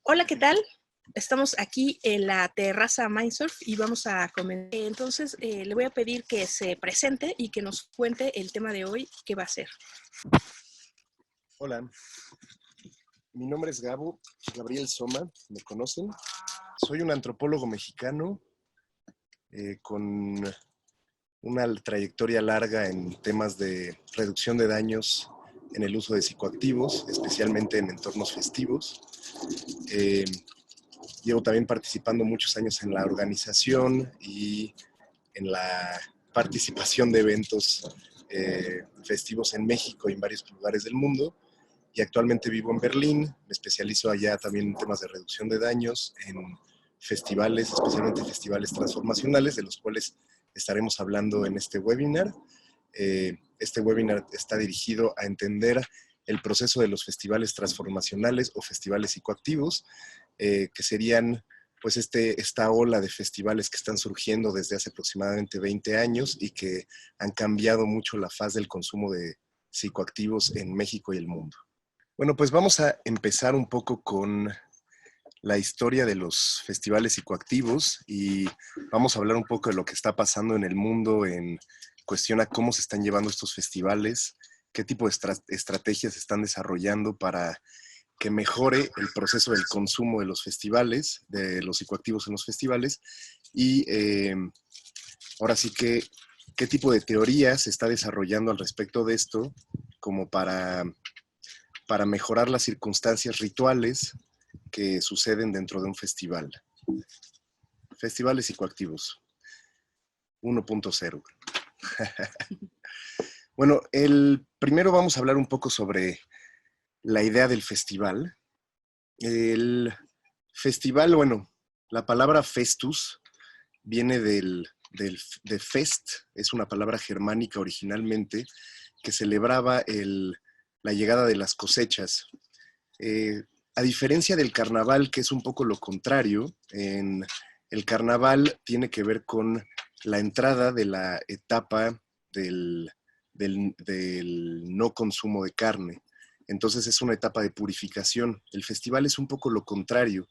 Hola, ¿qué tal? Estamos aquí en la terraza Mindsurf y vamos a comentar. Entonces, le voy a pedir que se presente y que nos cuente el tema de hoy, qué va a ser. Hola, mi nombre es Gabriel Soma, ¿me conocen? Soy un antropólogo mexicano con una trayectoria larga en temas de reducción de daños en el uso de psicoactivos, especialmente en entornos festivos. Llevo también participando muchos años en la organización y en la participación de eventos festivos en México y en varios lugares del mundo. Y actualmente vivo en Berlín, me especializo allá también en temas de reducción de daños, en festivales, especialmente festivales transformacionales, de los cuales estaremos hablando en este webinar. Este webinar está dirigido a entender el proceso de los festivales transformacionales o festivales psicoactivos, que serían pues esta ola de festivales que están surgiendo desde hace aproximadamente 20 años y que han cambiado mucho la faz del consumo de psicoactivos en México y el mundo. Bueno, pues vamos a empezar un poco con la historia de los festivales psicoactivos y vamos a hablar un poco de lo que está pasando en el mundo en cuestión a cómo se están llevando estos festivales, qué tipo de estrategias se están desarrollando para que mejore el proceso del consumo de los festivales, de los psicoactivos en los festivales y ahora sí que qué tipo de teoría se está desarrollando al respecto de esto como para mejorar las circunstancias rituales que suceden dentro de un festival. Festivales psicoactivos 1.0. Bueno, primero vamos a hablar un poco sobre la idea del festival. El festival, bueno, la palabra festus viene de fest, es una palabra germánica originalmente que celebraba la llegada de las cosechas. A diferencia del carnaval, que es un poco lo contrario, el carnaval tiene que ver con la entrada de la etapa del no consumo de carne. Entonces es una etapa de purificación. El festival es un poco lo contrario.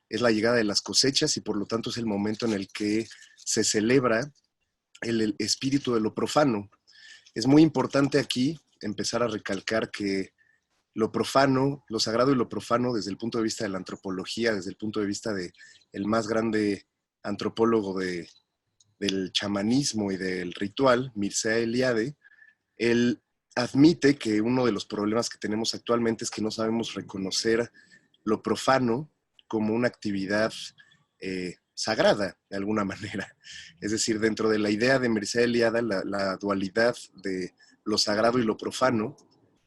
Es la llegada de las cosechas y por lo tanto es el momento en el que se celebra el espíritu de lo profano. Es muy importante aquí empezar a recalcar que lo profano, lo sagrado y lo profano desde el punto de vista de la antropología, desde el punto de vista del más grande antropólogo del chamanismo y del ritual, Mircea Eliade, él admite que uno de los problemas que tenemos actualmente es que no sabemos reconocer lo profano como una actividad sagrada, de alguna manera. Es decir, dentro de la idea de Mircea Eliade, la dualidad de lo sagrado y lo profano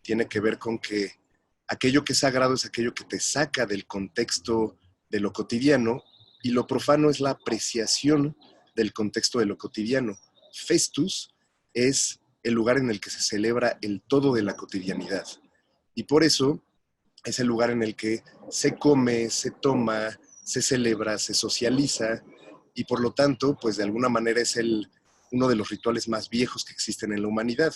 tiene que ver con que aquello que es sagrado es aquello que te saca del contexto de lo cotidiano y lo profano es la apreciación del contexto de lo cotidiano. Festus es el lugar en el que se celebra el todo de la cotidianidad y por eso es el lugar en el que se come, se toma, se celebra, se socializa y por lo tanto, pues de alguna manera es uno de los rituales más viejos que existen en la humanidad.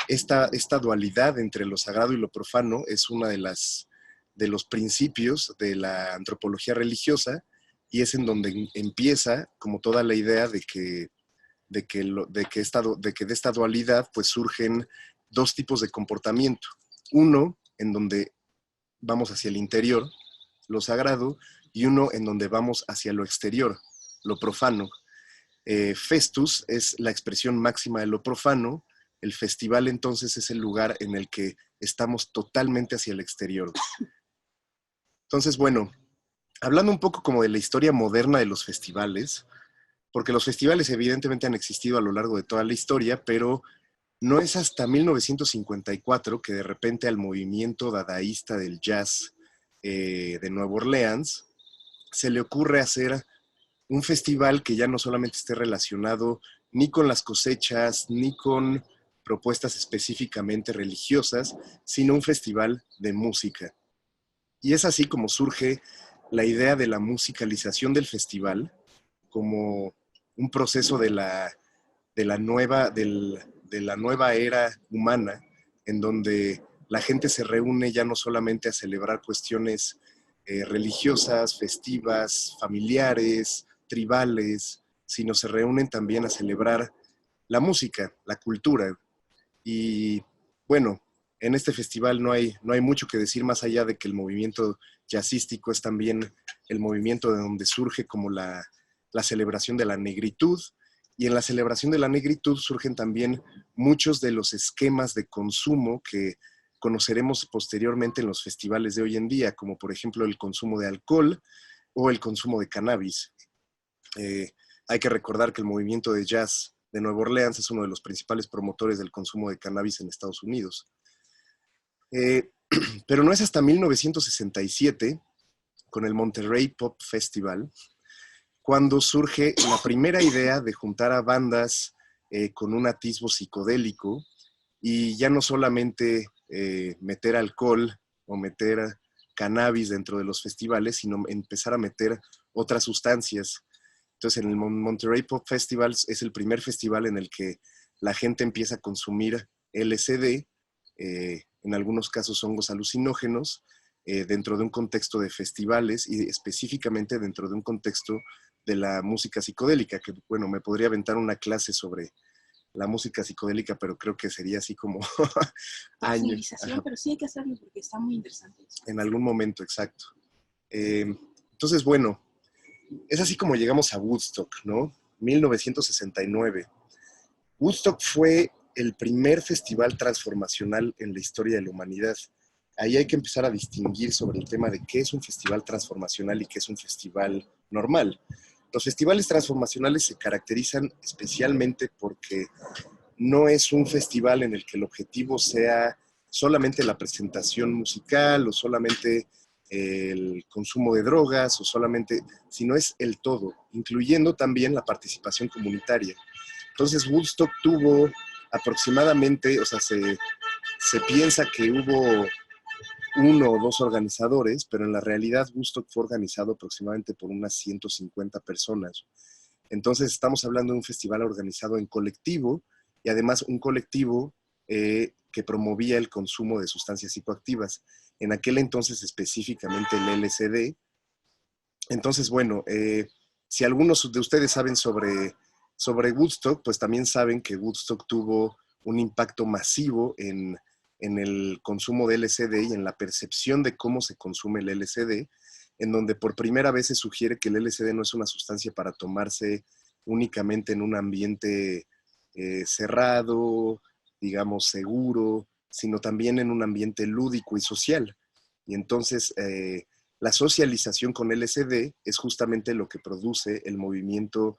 Esta dualidad entre lo sagrado y lo profano es una de los principios de la antropología religiosa y es en donde empieza como toda la idea de que de esta dualidad pues surgen dos tipos de comportamiento. Uno en donde vamos hacia el interior, lo sagrado, y uno en donde vamos hacia lo exterior, lo profano. Festus es la expresión máxima de lo profano. El festival entonces es el lugar en el que estamos totalmente hacia el exterior. Entonces, bueno, hablando un poco como de la historia moderna de los festivales, porque los festivales evidentemente han existido a lo largo de toda la historia, pero no es hasta 1954 que de repente al movimiento dadaísta del jazz de Nueva Orleans se le ocurre hacer un festival que ya no solamente esté relacionado ni con las cosechas, ni con propuestas específicamente religiosas, sino un festival de música. Y es así como surge la idea de la musicalización del festival como un proceso de la nueva era humana, en donde la gente se reúne ya no solamente a celebrar cuestiones religiosas, festivas, familiares, tribales, sino se reúnen también a celebrar la música, la cultura. Y bueno, en este festival no hay mucho que decir más allá de que el movimiento jazzístico es también el movimiento de donde surge como la celebración de la negritud, y en la celebración de la negritud surgen también muchos de los esquemas de consumo que conoceremos posteriormente en los festivales de hoy en día, como por ejemplo el consumo de alcohol o el consumo de cannabis. Eh, Hay que recordar que el movimiento de jazz de Nueva Orleans es uno de los principales promotores del consumo de cannabis en Estados Unidos. Eh, pero no es hasta 1967, con el Monterey Pop Festival, cuando surge la primera idea de juntar a bandas con un atisbo psicodélico y ya no solamente meter alcohol o meter cannabis dentro de los festivales, sino empezar a meter otras sustancias. Entonces, en el Monterey Pop Festival es el primer festival en el que la gente empieza a consumir LSD, en algunos casos hongos alucinógenos, dentro de un contexto de festivales y específicamente dentro de un contexto de la música psicodélica, que bueno, me podría aventar una clase sobre la música psicodélica, pero creo que sería así como años. Pero sí hay que hacerlo porque está muy interesante. En algún momento, exacto. Entonces, bueno, es así como llegamos a Woodstock, ¿no? 1969. Woodstock fue el primer festival transformacional en la historia de la humanidad. Ahí hay que empezar a distinguir sobre el tema de qué es un festival transformacional y qué es un festival normal. Los festivales transformacionales se caracterizan especialmente porque no es un festival en el que el objetivo sea solamente la presentación musical o solamente el consumo de drogas o solamente, sino es el todo, incluyendo también la participación comunitaria. Entonces Woodstock tuvo aproximadamente, o sea, se piensa que hubo uno o dos organizadores, pero en la realidad Woodstock fue organizado aproximadamente por unas 150 personas. Entonces estamos hablando de un festival organizado en colectivo y además un colectivo que promovía el consumo de sustancias psicoactivas. En aquel entonces específicamente el LSD. Entonces, bueno, si algunos de ustedes saben sobre Woodstock, pues también saben que Woodstock tuvo un impacto masivo en el consumo de LSD y en la percepción de cómo se consume el LSD, en donde por primera vez se sugiere que el LSD no es una sustancia para tomarse únicamente en un ambiente cerrado, digamos, seguro, sino también en un ambiente lúdico y social. Y entonces la socialización con LSD es justamente lo que produce el movimiento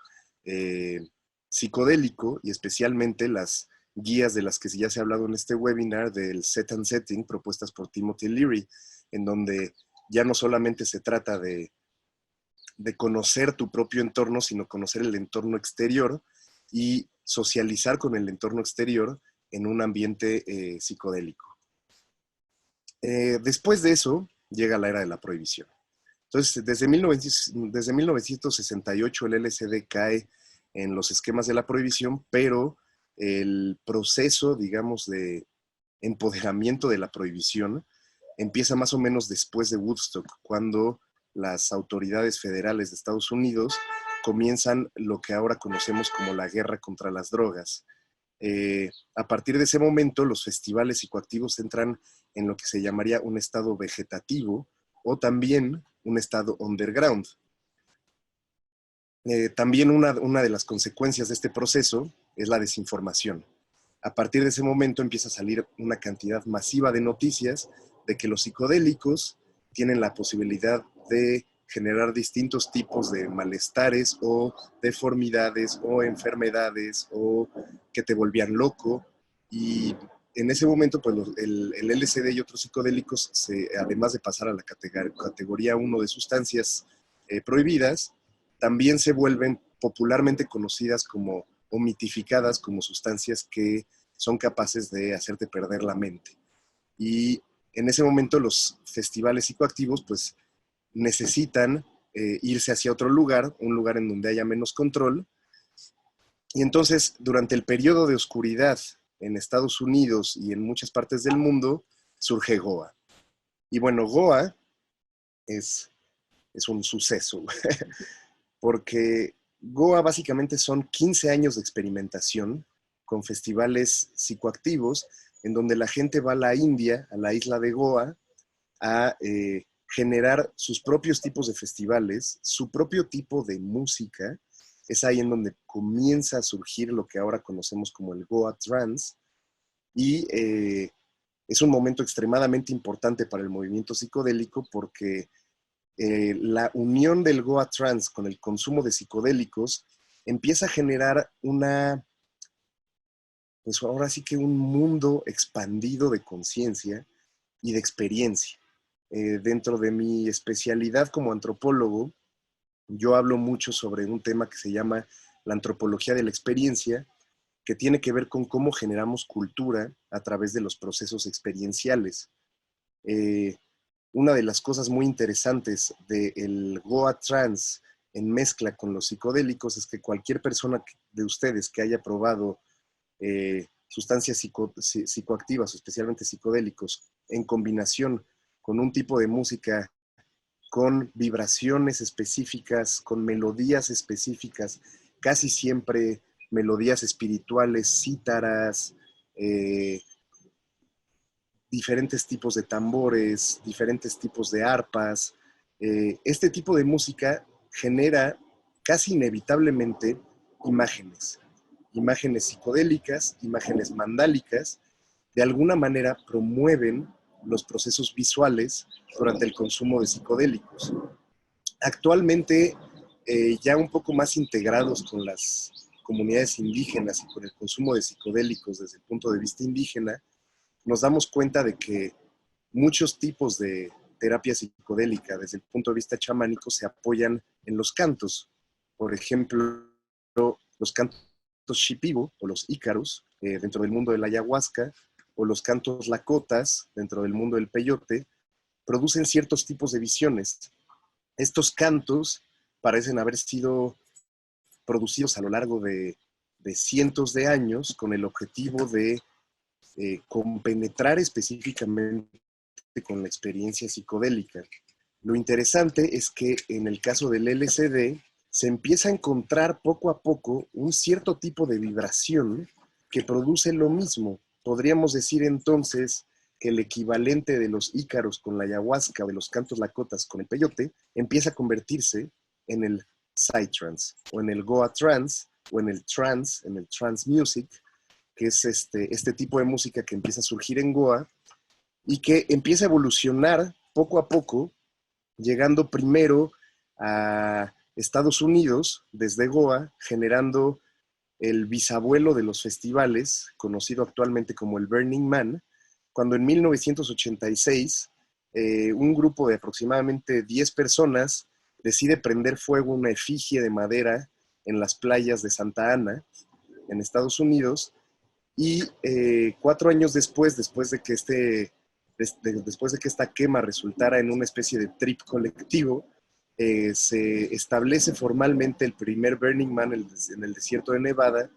psicodélico y especialmente las guías de las que ya se ha hablado en este webinar del Set and Setting propuestas por Timothy Leary, en donde ya no solamente se trata de conocer tu propio entorno, sino conocer el entorno exterior y socializar con el entorno exterior en un ambiente psicodélico. Después de eso, llega la era de la prohibición. Entonces, desde 1968 el LSD cae en los esquemas de la prohibición, pero el proceso, digamos, de empoderamiento de la prohibición empieza más o menos después de Woodstock, cuando las autoridades federales de Estados Unidos comienzan lo que ahora conocemos como la guerra contra las drogas. A partir de ese momento, los festivales psicoactivos entran en lo que se llamaría un estado vegetativo o también un estado underground. También una de las consecuencias de este proceso es la desinformación. A partir de ese momento empieza a salir una cantidad masiva de noticias de que los psicodélicos tienen la posibilidad de generar distintos tipos de malestares o deformidades o enfermedades o que te volvían loco. Y en ese momento, pues el LSD y otros psicodélicos, además de pasar a la categoría 1 de sustancias prohibidas, también se vuelven popularmente conocidas como o mitificadas como sustancias que son capaces de hacerte perder la mente. Y en ese momento los festivales psicoactivos pues necesitan irse hacia otro lugar, un lugar en donde haya menos control. Y entonces, durante el periodo de oscuridad en Estados Unidos y en muchas partes del mundo, surge Goa. Y bueno, Goa es, es un suceso, porque Goa básicamente son 15 años de experimentación con festivales psicoactivos, en donde la gente va a la India, a la isla de Goa, a generar sus propios tipos de festivales, su propio tipo de música. Es ahí en donde comienza a surgir lo que ahora conocemos como el Goa Trance, y es un momento extremadamente importante para el movimiento psicodélico porque la unión del Goa Trance con el consumo de psicodélicos empieza a generar pues ahora sí que un mundo expandido de conciencia y de experiencia. Dentro de mi especialidad como antropólogo, yo hablo mucho sobre un tema que se llama la antropología de la experiencia, que tiene que ver con cómo generamos cultura a través de los procesos experienciales. Eh, una de las cosas muy interesantes del Goa Trance en mezcla con los psicodélicos es que cualquier persona de ustedes que haya probado sustancias psicoactivas, especialmente psicodélicos, en combinación con un tipo de música con vibraciones específicas, con melodías específicas, casi siempre melodías espirituales, cítaras, eh, diferentes tipos de tambores, diferentes tipos de arpas. Este tipo de música genera casi inevitablemente imágenes, imágenes psicodélicas, imágenes mandálicas, de alguna manera promueven los procesos visuales durante el consumo de psicodélicos. Actualmente, ya un poco más integrados con las comunidades indígenas y con el consumo de psicodélicos desde el punto de vista indígena, nos damos cuenta de que muchos tipos de terapia psicodélica desde el punto de vista chamánico se apoyan en los cantos. Por ejemplo, los cantos shipibo o los ícaros dentro del mundo de la ayahuasca, o los cantos lakotas dentro del mundo del peyote, producen ciertos tipos de visiones. Estos cantos parecen haber sido producidos a lo largo de cientos de años con el objetivo de compenetrar específicamente con la experiencia psicodélica. Lo interesante es que en el caso del LSD se empieza a encontrar poco a poco un cierto tipo de vibración que produce lo mismo. Podríamos decir entonces que el equivalente de los ícaros con la ayahuasca o de los cantos lakotas con el peyote empieza a convertirse en el psytrance o en el Goa trance o en el trance music, que es este tipo de música que empieza a surgir en Goa y que empieza a evolucionar poco a poco, llegando primero a Estados Unidos desde Goa, generando el bisabuelo de los festivales, conocido actualmente como el Burning Man, cuando en 1986 un grupo de aproximadamente 10 personas decide prender fuego una efigie de madera en las playas de Santa Ana, en Estados Unidos, y 4 años después de que después de que esta quema resultara en una especie de trip colectivo, se establece formalmente el primer Burning Man en el desierto de Nevada,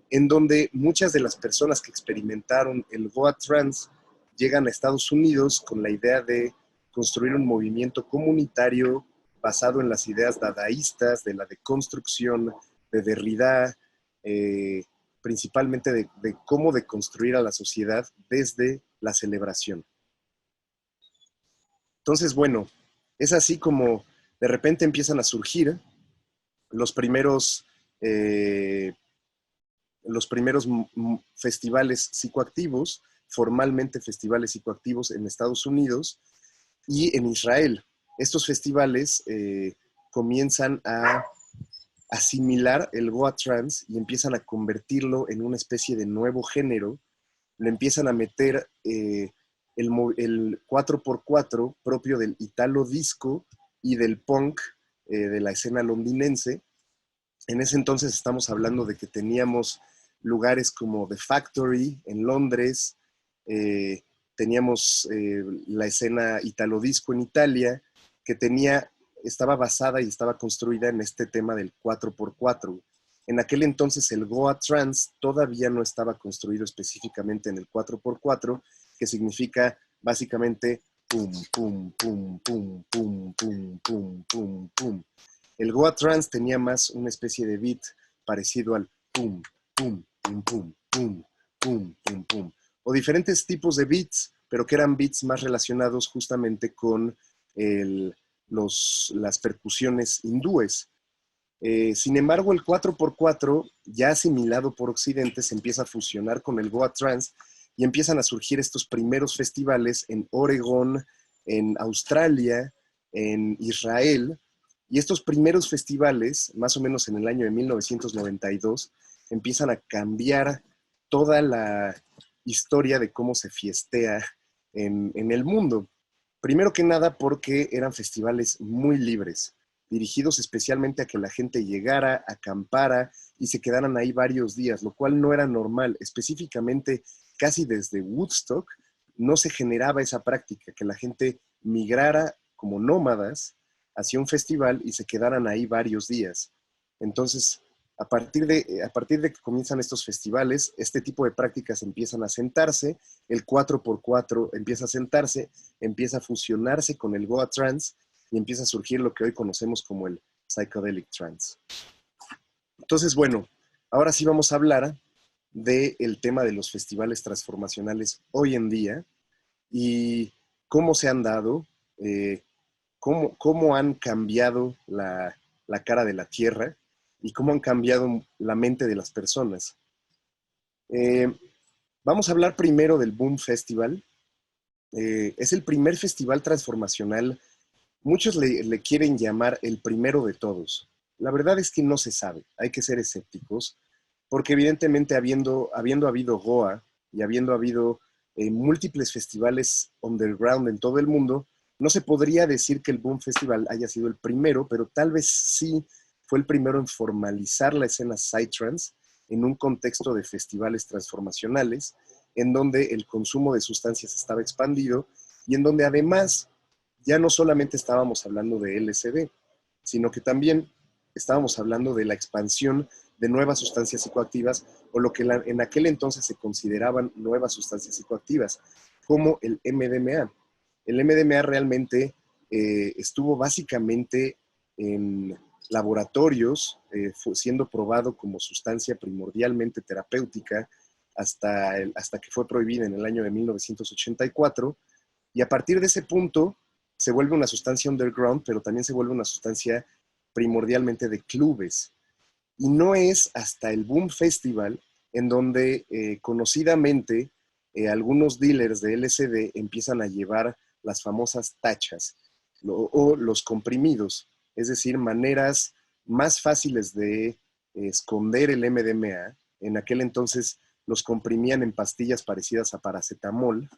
en donde muchas de las personas que experimentaron el Goa Trance llegan a Estados Unidos con la idea de construir un movimiento comunitario basado en las ideas dadaístas, de la deconstrucción, de Derrida, principalmente de cómo deconstruir a la sociedad desde la celebración. Entonces, bueno, es así como de repente empiezan a surgir los primeros, eh, festivales psicoactivos, formalmente festivales psicoactivos en Estados Unidos y en Israel. Estos festivales comienzan a asimilar el Goa Trance y empiezan a convertirlo en una especie de nuevo género. Le empiezan a meter el 4x4 propio del italo disco y del punk de la escena londinense. En ese entonces estamos hablando de que teníamos lugares como The Factory en Londres, teníamos la escena italo disco en Italia, que estaba basada y estaba construida en este tema del 4x4. En aquel entonces el Goa Trance todavía no estaba construido específicamente en el 4x4, que significa básicamente pum, pum, pum, pum, pum, pum, pum, pum, pum. El Goa Trance tenía más una especie de beat parecido al pum, pum, pum, pum, pum, pum, pum, pum. O diferentes tipos de beats, pero que eran beats más relacionados justamente con las percusiones hindúes. Sin embargo, el 4x4, ya asimilado por Occidente, se empieza a fusionar con el Goa Trance y empiezan a surgir estos primeros festivales en Oregón, en Australia, en Israel. Y estos primeros festivales, más o menos en el año de 1992, empiezan a cambiar toda la historia de cómo se fiestea en el mundo. Primero que nada porque eran festivales muy libres, dirigidos especialmente a que la gente llegara, acampara y se quedaran ahí varios días, lo cual no era normal. Específicamente, casi desde Woodstock, no se generaba esa práctica, que la gente migrara como nómadas hacia un festival y se quedaran ahí varios días. Entonces, a partir de que comienzan estos festivales, este tipo de prácticas empiezan a sentarse, el 4x4 empieza a sentarse, empieza a fusionarse con el Goa Trance y empieza a surgir lo que hoy conocemos como el Psychedelic Trance. Entonces, bueno, ahora sí vamos a hablar del tema de los festivales transformacionales hoy en día y cómo se han dado, cómo han cambiado la cara de la Tierra y cómo han cambiado la mente de las personas. Eh, Vamos a hablar primero del Boom Festival. Es el primer festival transformacional. Muchos le quieren llamar el primero de todos. La verdad es que no se sabe, hay que ser escépticos, porque evidentemente habiendo habido Goa y habiendo habido múltiples festivales underground en todo el mundo, no se podría decir que el Boom Festival haya sido el primero, pero tal vez sí fue el primero en formalizar la escena psytrance en un contexto de festivales transformacionales, en donde el consumo de sustancias estaba expandido y en donde además ya no solamente estábamos hablando de LSD, sino que también estábamos hablando de la expansión de nuevas sustancias psicoactivas o lo que en aquel entonces se consideraban nuevas sustancias psicoactivas, como el MDMA. El MDMA realmente estuvo básicamente en laboratorios, siendo probado como sustancia primordialmente terapéutica hasta que fue prohibida en el año de 1984, y a partir de ese punto se vuelve una sustancia underground, pero también se vuelve una sustancia primordialmente de clubes. Y no es hasta el Boom Festival en donde conocidamente algunos dealers de LSD empiezan a llevar las famosas tachas o los comprimidos, es decir, maneras más fáciles de esconder el MDMA. En aquel entonces los comprimían en pastillas parecidas a paracetamol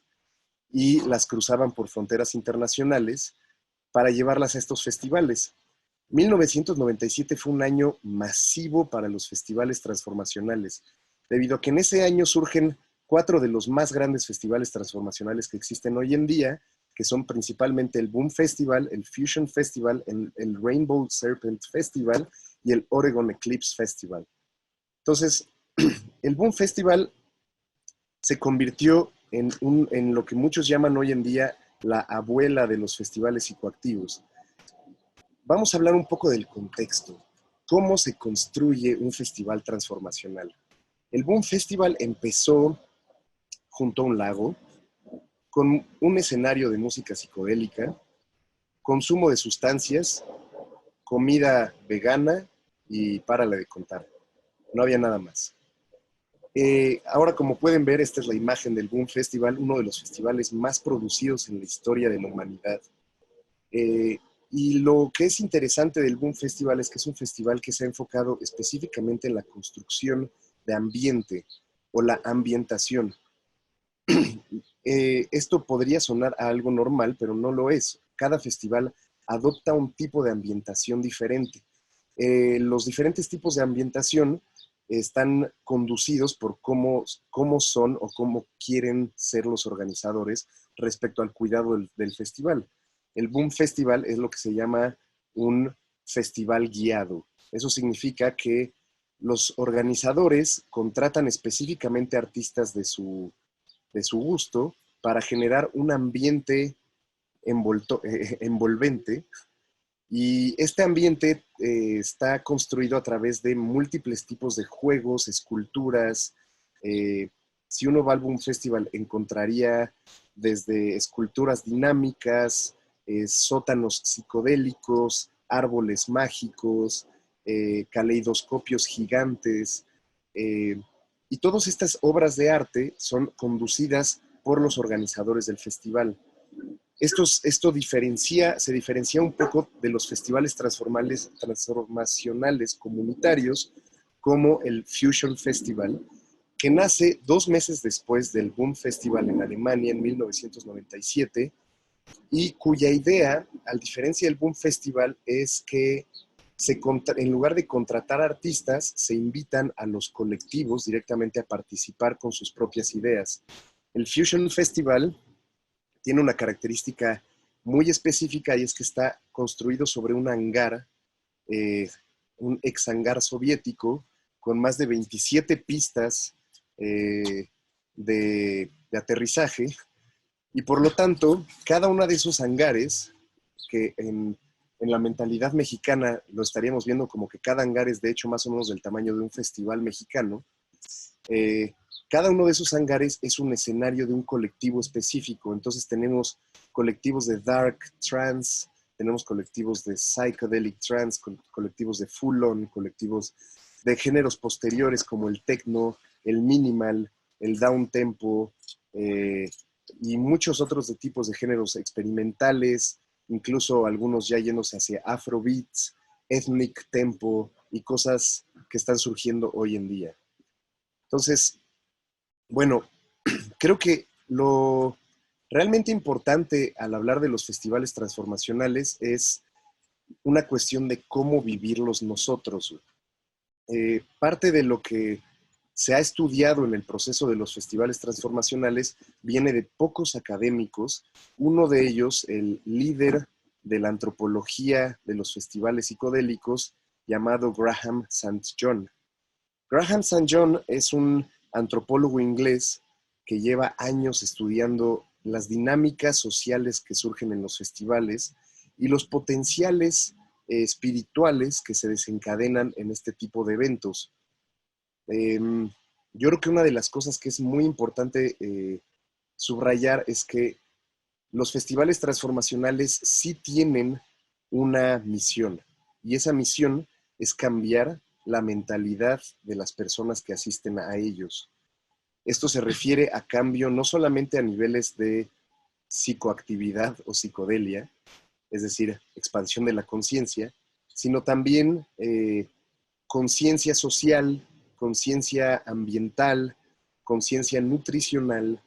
y las cruzaban por fronteras internacionales para llevarlas a estos festivales. 1997 fue un año masivo para los festivales transformacionales, debido a que en ese año surgen 4 de los más grandes festivales transformacionales que existen hoy en día, que son principalmente el Boom Festival, el Fusion Festival, el Rainbow Serpent Festival y el Oregon Eclipse Festival. Entonces, el Boom Festival se convirtió en lo que muchos llaman hoy en día la abuela de los festivales psicoactivos. Vamos a hablar un poco del contexto. ¿Cómo se construye un festival transformacional? El Boom Festival empezó junto a un lago, con un escenario de música psicodélica, consumo de sustancias, comida vegana y párale de contar. No había nada más. Ahora, como pueden ver, esta es la imagen del Boom Festival, uno de los festivales más producidos en la historia de la humanidad. Y lo que es interesante del Boom Festival es que es un festival que se ha enfocado específicamente en la construcción de ambiente o la ambientación. Esto podría sonar a algo normal, pero no lo es. Cada festival adopta un tipo de ambientación diferente. Los diferentes tipos de ambientación están conducidos por cómo son o cómo quieren ser los organizadores respecto al cuidado del festival. El Boom Festival es lo que se llama un festival guiado. Eso significa que los organizadores contratan específicamente artistas de su gusto para generar un ambiente envolvente. Y este ambiente está construido a través de múltiples tipos de juegos, esculturas. Si uno va al Boom Festival, encontraría desde esculturas dinámicas, sótanos psicodélicos, árboles mágicos, caleidoscopios gigantes. Y todas estas obras de arte son conducidas por los organizadores del festival. Esto se diferencia un poco de los festivales transformacionales comunitarios, como el Fusion Festival, que nace 2 meses después del Boom Festival en Alemania en 1997, y cuya idea, a diferencia del Boom Festival, es que en lugar de contratar artistas, se invitan a los colectivos directamente a participar con sus propias ideas. El Fusion Festival tiene una característica muy específica, y es que está construido sobre un hangar, un ex hangar soviético, con más de 27 pistas de aterrizaje, y por lo tanto, cada uno de esos hangares, que en la mentalidad mexicana lo estaríamos viendo como que cada hangar es de hecho más o menos del tamaño de un festival mexicano, cada uno de esos hangares es un escenario de un colectivo específico. Entonces tenemos colectivos de dark trance, tenemos colectivos de psychedelic trance, colectivos de full-on, colectivos de géneros posteriores como el techno, el minimal, el down tempo, y muchos otros de tipos de géneros experimentales, incluso algunos ya yéndose hacia afrobeats, ethnic tempo y cosas que están surgiendo hoy en día. Entonces, bueno, creo que lo realmente importante al hablar de los festivales transformacionales es una cuestión de cómo vivirlos nosotros. Parte de lo que se ha estudiado en el proceso de los festivales transformacionales viene de pocos académicos. Uno de ellos, el líder de la antropología de los festivales psicodélicos, llamado Graham St. John. Graham St. John es un antropólogo inglés que lleva años estudiando las dinámicas sociales que surgen en los festivales y los potenciales espirituales que se desencadenan en este tipo de eventos. Yo creo que una de las cosas que es muy importante subrayar es que los festivales transformacionales sí tienen una misión, y esa misión es cambiar la mentalidad de las personas que asisten a ellos. Esto se refiere a cambio no solamente a niveles de psicoactividad o psicodelia, es decir, expansión de la conciencia, sino también conciencia social, conciencia ambiental, conciencia nutricional,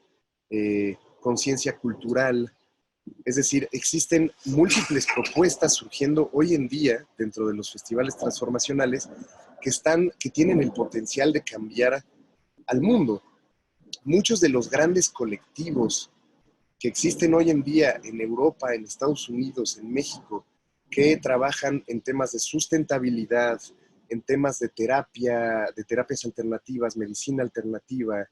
conciencia cultural. Es decir, existen múltiples propuestas surgiendo hoy en día dentro de los festivales transformacionales que tienen el potencial de cambiar al mundo. Muchos de los grandes colectivos que existen hoy en día en Europa, en Estados Unidos, en México, que trabajan en temas de sustentabilidad, en temas de terapias alternativas, medicina alternativa,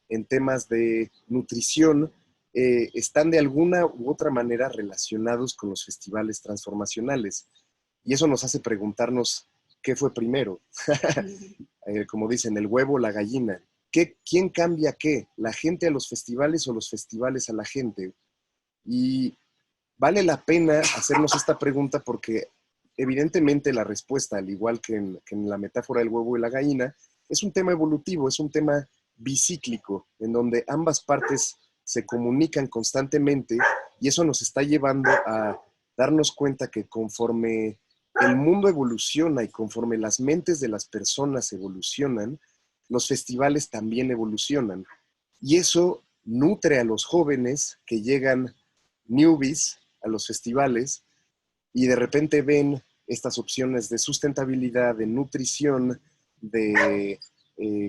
en temas de nutrición, están de alguna u otra manera relacionados con los festivales transformacionales. Y eso nos hace preguntarnos qué fue primero. Como dicen, el huevo o la gallina. ¿Quién cambia qué? ¿La gente a los festivales o los festivales a la gente? Y vale la pena hacernos esta pregunta porque evidentemente la respuesta, al igual que en la metáfora del huevo y la gallina, es un tema evolutivo, es un tema bicíclico, en donde ambas partes se comunican constantemente, y eso nos está llevando a darnos cuenta que conforme el mundo evoluciona y conforme las mentes de las personas evolucionan, los festivales también evolucionan. Y eso nutre a los jóvenes que llegan newbies a los festivales y de repente ven estas opciones de sustentabilidad, de nutrición, de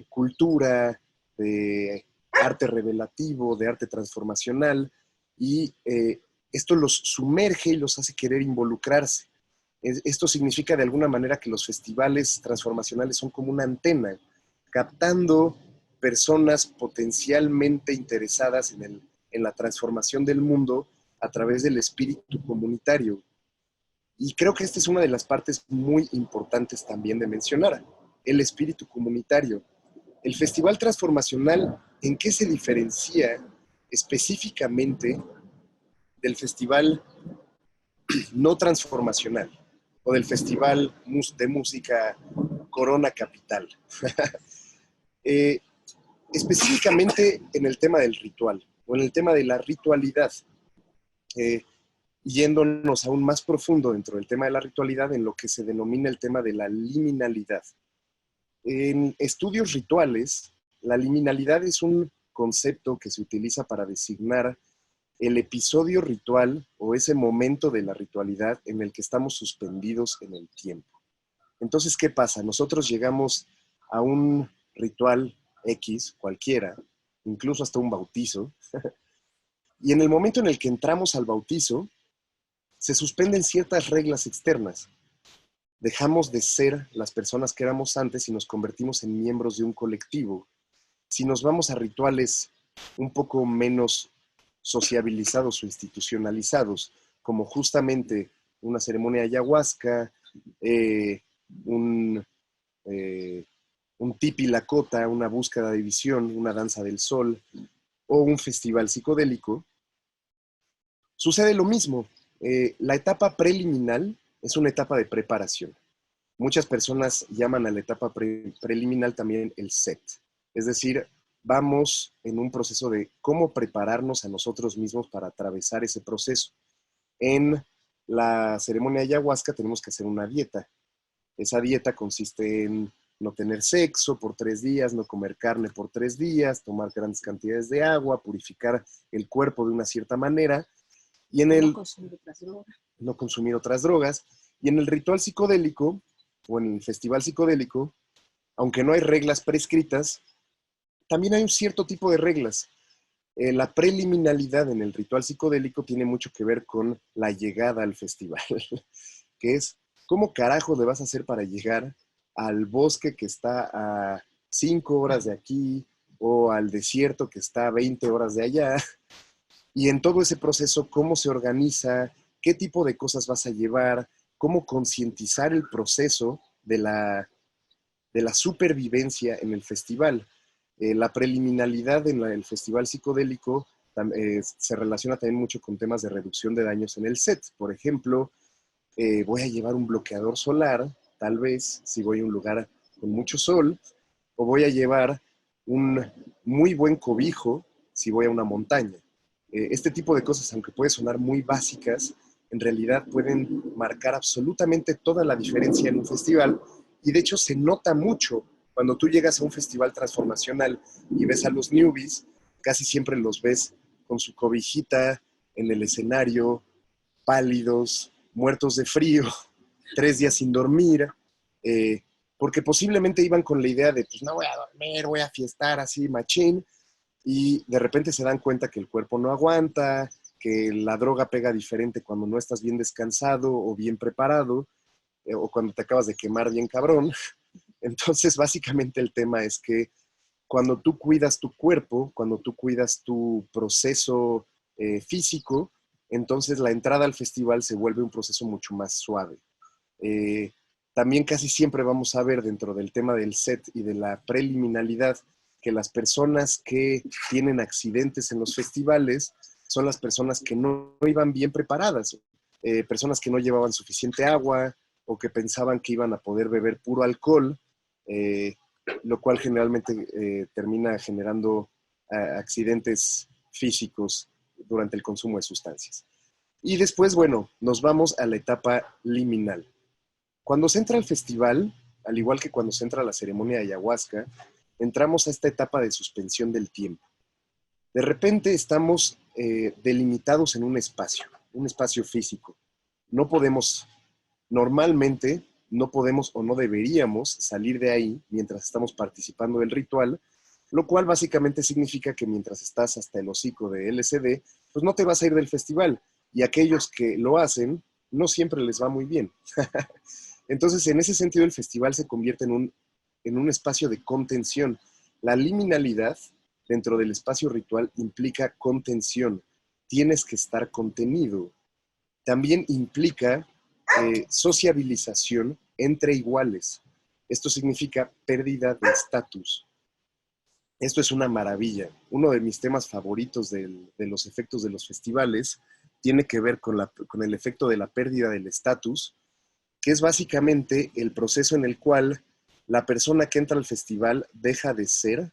cultura, de arte revelativo, de arte transformacional, y esto los sumerge y los hace querer involucrarse. Esto significa de alguna manera que los festivales transformacionales son como una antena, captando personas potencialmente interesadas en la transformación del mundo, a través del espíritu comunitario. Y creo que esta es una de las partes muy importantes también de mencionar, el espíritu comunitario. El Festival Transformacional, ¿en qué se diferencia específicamente del festival no transformacional o del festival de música Corona Capital? eh, Específicamente en el tema del ritual o en el tema de la ritualidad, eh, yéndonos aún más profundo dentro del tema de la ritualidad en lo que se denomina el tema de la liminalidad. En estudios rituales, la liminalidad es un concepto que se utiliza para designar el episodio ritual o ese momento de la ritualidad en el que estamos suspendidos en el tiempo. Entonces, ¿qué pasa? Nosotros llegamos a un ritual X, cualquiera, incluso hasta un bautizo, y en el momento en el que entramos al bautizo, se suspenden ciertas reglas externas. Dejamos de ser las personas que éramos antes y nos convertimos en miembros de un colectivo. Si nos vamos a rituales un poco menos sociabilizados o institucionalizados, como justamente una ceremonia de ayahuasca, un, un tipi lakota, una búsqueda de visión, una danza del sol o un festival psicodélico, sucede lo mismo. La etapa preliminar es una etapa de preparación. Muchas personas llaman a la etapa preliminar también el set. Es decir, vamos en un proceso de cómo prepararnos a nosotros mismos para atravesar ese proceso. En la ceremonia de ayahuasca tenemos que hacer una dieta. Esa dieta consiste en no tener sexo por 3 días, no comer carne por 3 días, tomar grandes cantidades de agua, purificar el cuerpo de una cierta manera y en el no consumir otras drogas. Y en el ritual psicodélico o en el festival psicodélico, aunque no hay reglas prescritas, también hay un cierto tipo de reglas. La preliminalidad en el ritual psicodélico tiene mucho que ver con la llegada al festival, que es cómo carajo le vas a hacer para llegar al bosque que está a 5 horas de aquí o al desierto que está a 20 horas de allá. Y en todo ese proceso, cómo se organiza, qué tipo de cosas vas a llevar, cómo concientizar el proceso de la supervivencia en el festival. La preliminalidad en el festival psicodélico se relaciona también mucho con temas de reducción de daños en el set. Por ejemplo, voy a llevar un bloqueador solar, tal vez, si voy a un lugar con mucho sol, o voy a llevar un muy buen cobijo si voy a una montaña. Este tipo de cosas, aunque pueden sonar muy básicas, en realidad pueden marcar absolutamente toda la diferencia en un festival y de hecho se nota mucho cuando tú llegas a un festival transformacional y ves a los newbies, casi siempre los ves con su cobijita en el escenario, pálidos, muertos de frío, 3 días sin dormir, porque posiblemente iban con la idea de, pues no voy a dormir, voy a fiestar así, machín, y de repente se dan cuenta que el cuerpo no aguanta, que la droga pega diferente cuando no estás bien descansado o bien preparado, o cuando te acabas de quemar bien cabrón. Entonces, básicamente el tema es que cuando tú cuidas tu cuerpo, cuando tú cuidas tu proceso físico, entonces la entrada al festival se vuelve un proceso mucho más suave. Eh, También casi siempre vamos a ver dentro del tema del set y de la preliminalidad que las personas que tienen accidentes en los festivales son las personas que no iban bien preparadas, personas que no llevaban suficiente agua o que pensaban que iban a poder beber puro alcohol, lo cual generalmente termina generando accidentes físicos durante el consumo de sustancias. Y después, bueno, nos vamos a la etapa liminal. Cuando se entra al festival, al igual que cuando se entra a la ceremonia de ayahuasca, entramos a esta etapa de suspensión del tiempo. De repente estamos delimitados en un espacio físico. No podemos, normalmente, no podemos o no deberíamos salir de ahí mientras estamos participando del ritual, lo cual básicamente significa que mientras estás hasta el hocico de LSD, pues no te vas a ir del festival. Y aquellos que lo hacen, no siempre les va muy bien. Entonces, en ese sentido, el festival se convierte en un espacio de contención. La liminalidad dentro del espacio ritual implica contención. tienes que estar contenido. También implica sociabilización entre iguales. Esto significa pérdida de estatus. Esto es una maravilla. Uno de mis temas favoritos de los efectos de los festivales tiene que ver con el efecto de la pérdida del estatus, que es básicamente el proceso en el cual la persona que entra al festival deja de ser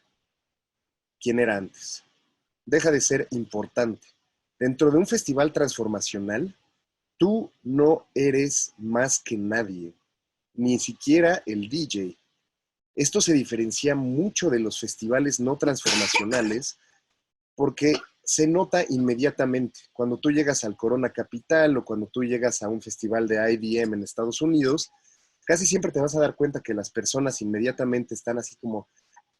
quien era antes. Deja de ser importante. Dentro de un festival transformacional, tú no eres más que nadie, ni siquiera el DJ. Esto se diferencia mucho de los festivales no transformacionales porque se nota inmediatamente. Cuando tú llegas al Corona Capital o cuando tú llegas a un festival de IDM en Estados Unidos, casi siempre te vas a dar cuenta que las personas inmediatamente están así como,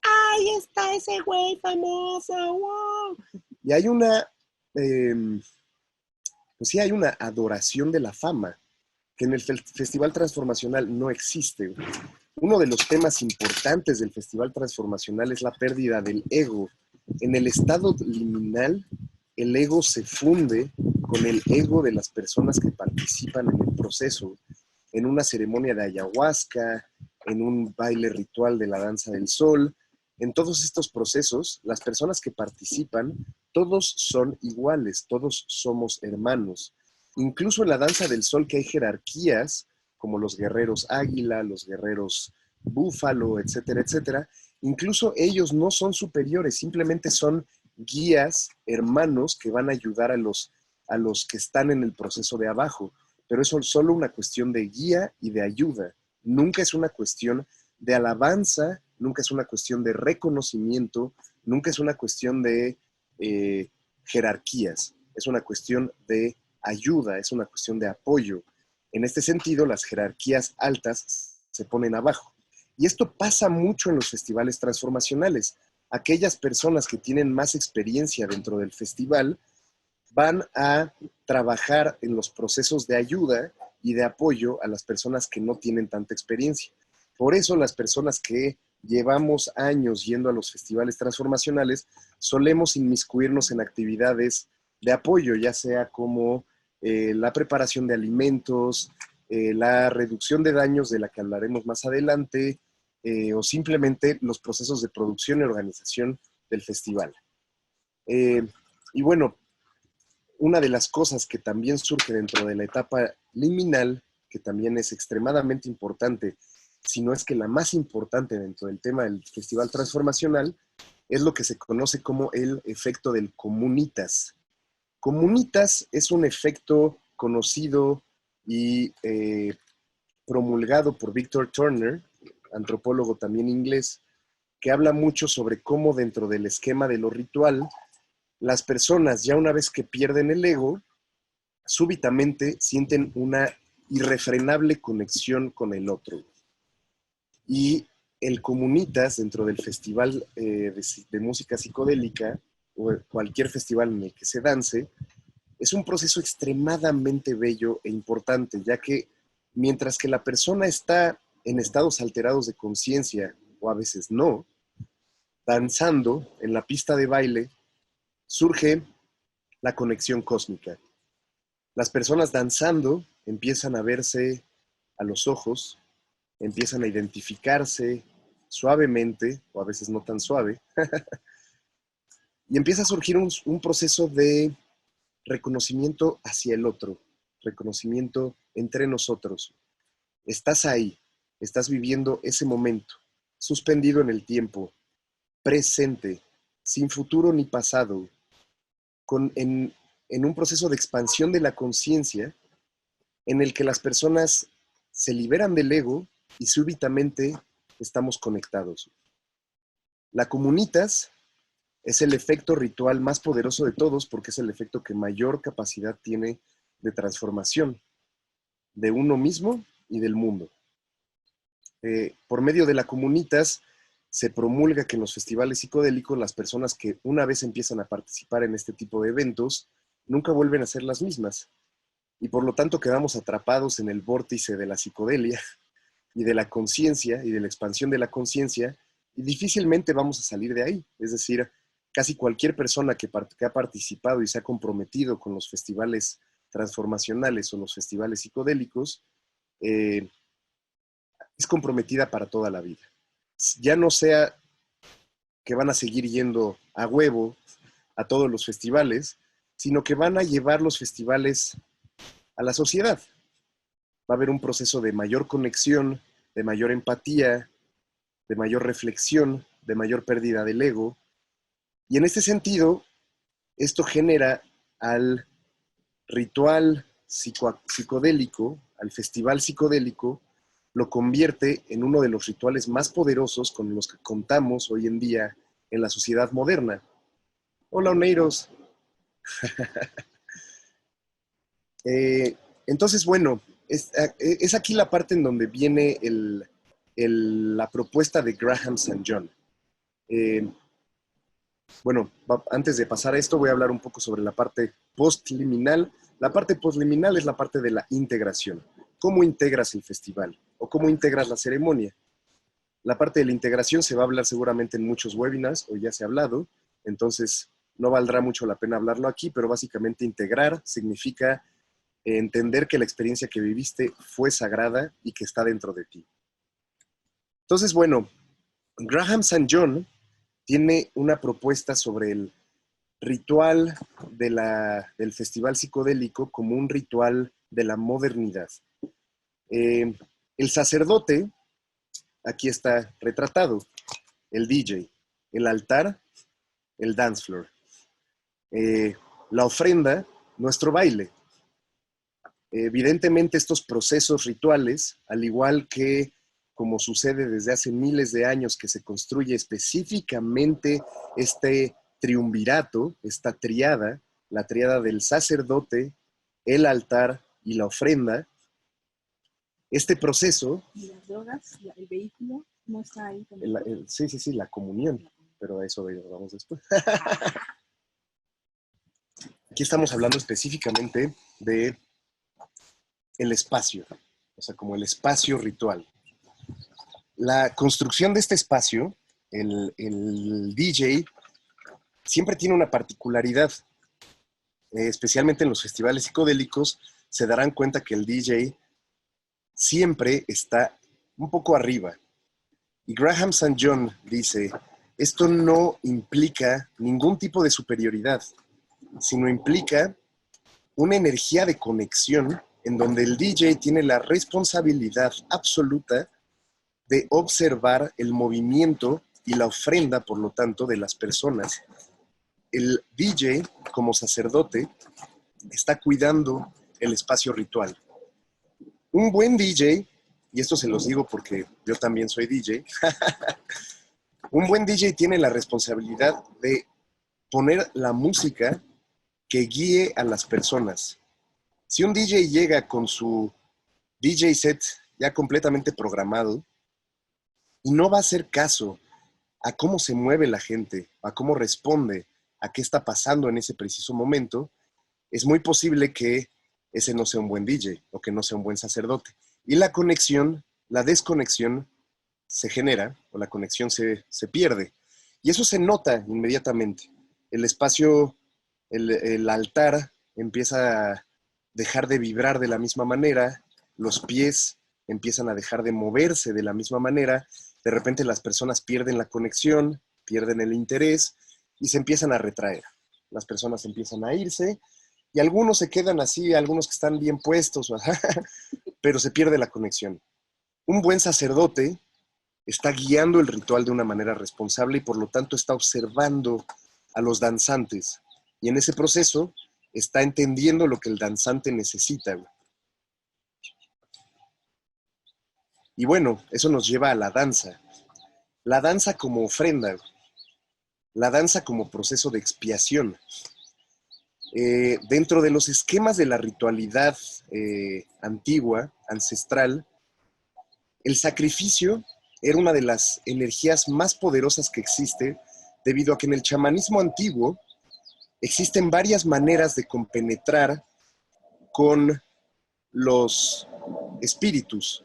¡ay, está ese güey famoso! ¡Wow! Y hay pues sí, hay una adoración de la fama que en el Festival Transformacional no existe. Uno de los temas importantes del Festival Transformacional es la pérdida del ego. En el estado liminal, el ego se funde con el ego de las personas que participan en el proceso, en una ceremonia de ayahuasca, en un baile ritual de la danza del sol. En todos estos procesos, las personas que participan, todos son iguales, todos somos hermanos. Incluso en la danza del sol, que hay jerarquías, como los guerreros águila, los guerreros búfalo, etcétera, etcétera, incluso ellos no son superiores, simplemente son guías, hermanos que van a ayudar a los que están en el proceso de abajo. Pero eso es solo una cuestión de guía y de ayuda. Nunca es una cuestión de alabanza, nunca es una cuestión de reconocimiento, nunca es una cuestión de jerarquías. Es una cuestión de ayuda, es una cuestión de apoyo. En este sentido, las jerarquías altas se ponen abajo. Y esto pasa mucho en los festivales transformacionales. Aquellas personas que tienen más experiencia dentro del festival van a trabajar en los procesos de ayuda y de apoyo a las personas que no tienen tanta experiencia. Por eso las personas que llevamos años yendo a los festivales transformacionales solemos inmiscuirnos en actividades de apoyo, ya sea como la preparación de alimentos, la reducción de daños de la que hablaremos más adelante, o simplemente los procesos de producción y organización del festival. Y bueno, una de las cosas que también surge dentro de la etapa liminal, que también es extremadamente importante, si no es que la más importante dentro del tema del festival transformacional, es lo que se conoce como el efecto del comunitas. Comunitas es un efecto conocido y promulgado por Victor Turner, antropólogo también inglés, que habla mucho sobre cómo dentro del esquema de lo ritual, las personas ya una vez que pierden el ego, súbitamente sienten una irrefrenable conexión con el otro. Y el comunitas dentro del festival de música psicodélica o cualquier festival en el que se dance, es un proceso extremadamente bello e importante, ya que mientras que la persona está en estados alterados de conciencia, o a veces no, danzando en la pista de baile, surge la conexión cósmica. Las personas danzando empiezan a verse a los ojos, empiezan a identificarse suavemente, o a veces no tan suave, y empieza a surgir un proceso de reconocimiento hacia el otro, reconocimiento entre nosotros. Estás ahí, estás viviendo ese momento, suspendido en el tiempo, presente, sin futuro ni pasado, en un proceso de expansión de la conciencia en el que las personas se liberan del ego y súbitamente estamos conectados. La comunitas es el efecto ritual más poderoso de todos porque es el efecto que mayor capacidad tiene de transformación de uno mismo y del mundo. Por medio de la comunitas se promulga que en los festivales psicodélicos las personas que una vez empiezan a participar en este tipo de eventos nunca vuelven a ser las mismas y por lo tanto quedamos atrapados en el vórtice de la psicodelia y de la conciencia y de la expansión de la conciencia y difícilmente vamos a salir de ahí. Es decir, casi cualquier persona que ha participado y se ha comprometido con los festivales transformacionales o los festivales psicodélicos, es comprometida para toda la vida. Ya no sea que van a seguir yendo a huevo a todos los festivales, sino que van a llevar los festivales a la sociedad. Va a haber un proceso de mayor conexión, de mayor empatía, de mayor reflexión, de mayor pérdida del ego. Y en este sentido, esto genera al ritual psicodélico, al festival psicodélico, lo convierte en uno de los rituales más poderosos con los que contamos hoy en día en la sociedad moderna. Hola, Oneiros. Entonces, bueno, es aquí la parte en donde viene la propuesta de Graham St. John. Bueno, antes de pasar a esto, voy a hablar un poco sobre la parte postliminal. La parte postliminal es la parte de la integración. ¿Cómo integras el festival? ¿O cómo integras la ceremonia? La parte de la integración se va a hablar seguramente en muchos webinars, o ya se ha hablado, entonces no valdrá mucho la pena hablarlo aquí, pero básicamente integrar significa entender que la experiencia que viviste fue sagrada y que está dentro de ti. Entonces, bueno, Graham St. John tiene una propuesta sobre el ritual del festival psicodélico como un ritual de la modernidad. El sacerdote, aquí está retratado, el DJ, el altar, el dance floor, la ofrenda, nuestro baile. Evidentemente estos procesos rituales, al igual que como sucede desde hace miles de años que se construye específicamente este triunvirato, esta triada, la triada del sacerdote, el altar y la ofrenda, este proceso... ¿Y las drogas? ¿El vehículo no está ahí también? Sí, la comunión, pero a eso vamos después. Aquí estamos hablando específicamente de el espacio, o sea, como el espacio ritual. La construcción de este espacio, el DJ siempre tiene una particularidad, especialmente en los festivales psicodélicos, se darán cuenta que el DJ siempre está un poco arriba. Y Graham St. John dice, esto no implica ningún tipo de superioridad, sino implica una energía de conexión en donde el DJ tiene la responsabilidad absoluta de observar el movimiento y la ofrenda, por lo tanto, de las personas. El DJ, como sacerdote, está cuidando el espacio ritual. Un buen DJ, y esto se los digo porque yo también soy DJ, un buen DJ tiene la responsabilidad de poner la música que guíe a las personas. Si un DJ llega con su DJ set ya completamente programado y no va a hacer caso a cómo se mueve la gente, a cómo responde, a qué está pasando en ese preciso momento, es muy posible que ese no sea un buen DJ o que no sea un buen sacerdote. Y la conexión, la desconexión se genera o la conexión se pierde. Y eso se nota inmediatamente. El espacio, el altar empieza a dejar de vibrar de la misma manera, los pies empiezan a dejar de moverse de la misma manera, de repente las personas pierden la conexión, pierden el interés y se empiezan a retraer. Las personas empiezan a irse y algunos se quedan así, algunos que están bien puestos, pero se pierde la conexión. Un buen sacerdote está guiando el ritual de una manera responsable y por lo tanto está observando a los danzantes. Y en ese proceso está entendiendo lo que el danzante necesita. Y bueno, eso nos lleva a la danza. La danza como ofrenda. La danza como proceso de expiación. Dentro de los esquemas de la ritualidad antigua, ancestral, el sacrificio era una de las energías más poderosas que existe, debido a que en el chamanismo antiguo existen varias maneras de compenetrar con los espíritus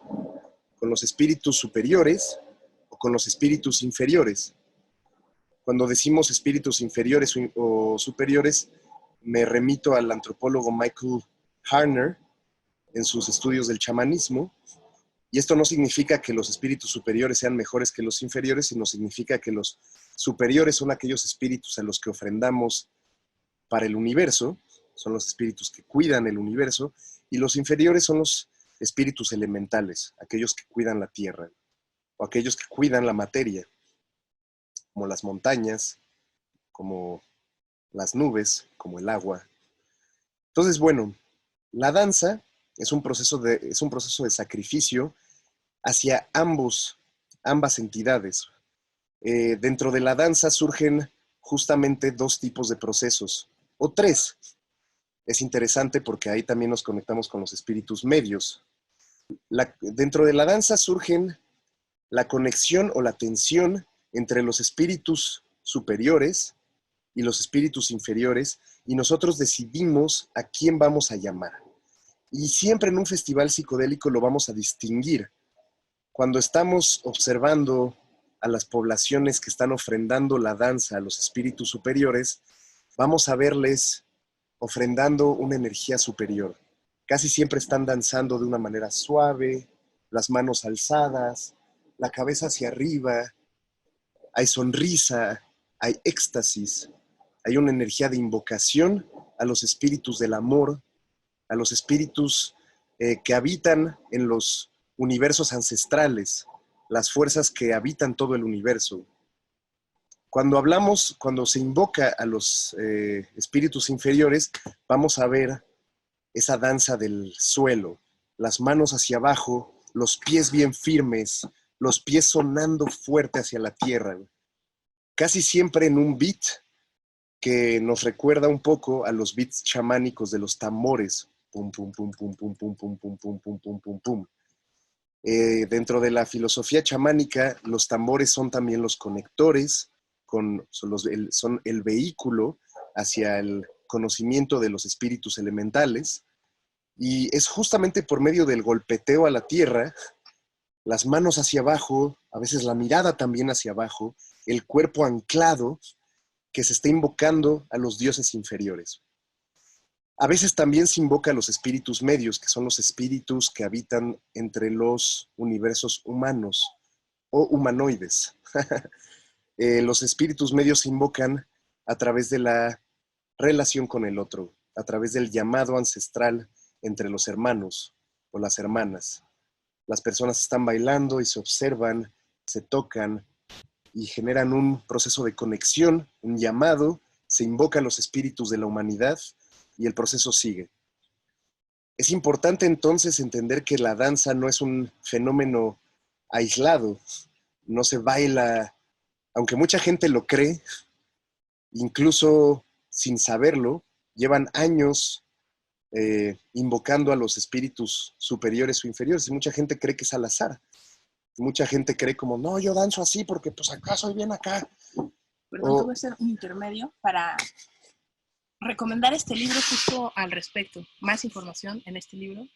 superiores o con los espíritus inferiores. Cuando decimos espíritus inferiores o superiores, me remito al antropólogo Michael Harner en sus estudios del chamanismo, y esto no significa que los espíritus superiores sean mejores que los inferiores, sino significa que los superiores son aquellos espíritus a los que ofrendamos para el universo, son los espíritus que cuidan el universo, y los inferiores son los espíritus elementales, aquellos que cuidan la tierra, o aquellos que cuidan la materia, como las montañas, como las nubes, como el agua. Entonces, bueno, la danza es un proceso de sacrificio hacia ambas entidades. Dentro de la danza surgen justamente dos tipos de procesos, o tres. Es interesante porque ahí también nos conectamos con los espíritus medios. Dentro de la danza surgen la conexión o la tensión entre los espíritus superiores y los espíritus inferiores, y nosotros decidimos a quién vamos a llamar. Y siempre en un festival psicodélico lo vamos a distinguir. Cuando estamos observando a las poblaciones que están ofrendando la danza a los espíritus superiores, vamos a verles ofrendando una energía superior. Casi siempre están danzando de una manera suave, las manos alzadas, la cabeza hacia arriba, hay sonrisa, hay éxtasis, hay una energía de invocación a los espíritus del amor, a los espíritus que habitan en los universos ancestrales, las fuerzas que habitan todo el universo. Cuando se invoca a los espíritus inferiores, vamos a ver esa danza del suelo, las manos hacia abajo, los pies bien firmes, los pies sonando fuerte hacia la tierra, casi siempre en un beat que nos recuerda un poco a los beats chamánicos de los tambores. Pum, pum, pum, pum, pum, pum, pum, pum, pum, pum, pum, pum, pum. Dentro de la filosofía chamánica, los tambores son también los conectores, son el vehículo hacia el conocimiento de los espíritus elementales, y es justamente por medio del golpeteo a la tierra, las manos hacia abajo, a veces la mirada también hacia abajo, el cuerpo anclado, que se está invocando a los dioses inferiores. A veces también se invoca a los espíritus medios, que son los espíritus que habitan entre los universos humanos o humanoides. Los espíritus medios se invocan a través de la relación con el otro, a través del llamado ancestral entre los hermanos o las hermanas. Las personas están bailando y se observan, se tocan y generan un proceso de conexión, un llamado, se invocan los espíritus de la humanidad y el proceso sigue. Es importante entonces entender que la danza no es un fenómeno aislado, no se baila, aunque mucha gente lo cree, incluso sin saberlo, llevan años invocando a los espíritus superiores o inferiores, y mucha gente cree que es al azar. Mucha gente cree como, no, yo danzo así porque pues acá soy bien acá. Perdón, te voy a hacer un intermedio para recomendar este libro justo al respecto. Más información en este libro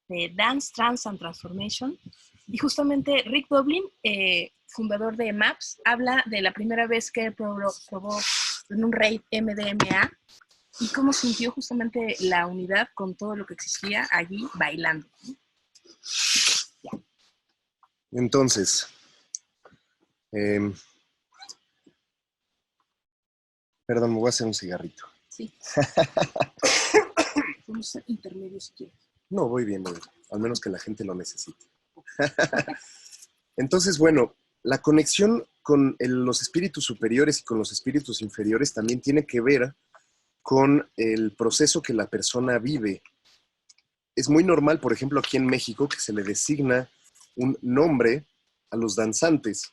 de Dance, Trance and Transformation. Y justamente Rick Doblin, fundador de MAPS, habla de la primera vez que probó en un rave MDMA y cómo sintió justamente la unidad con todo lo que existía allí bailando. Ya. Entonces, perdón, me voy a hacer un cigarrito. Sí. Vamos a hacer intermedio si quieres. No, voy bien, al menos que la gente lo necesite. Entonces, bueno, la conexión con los espíritus superiores y con los espíritus inferiores también tiene que ver con el proceso que la persona vive. Es muy normal, por ejemplo, aquí en México, que se le designa un nombre a los danzantes.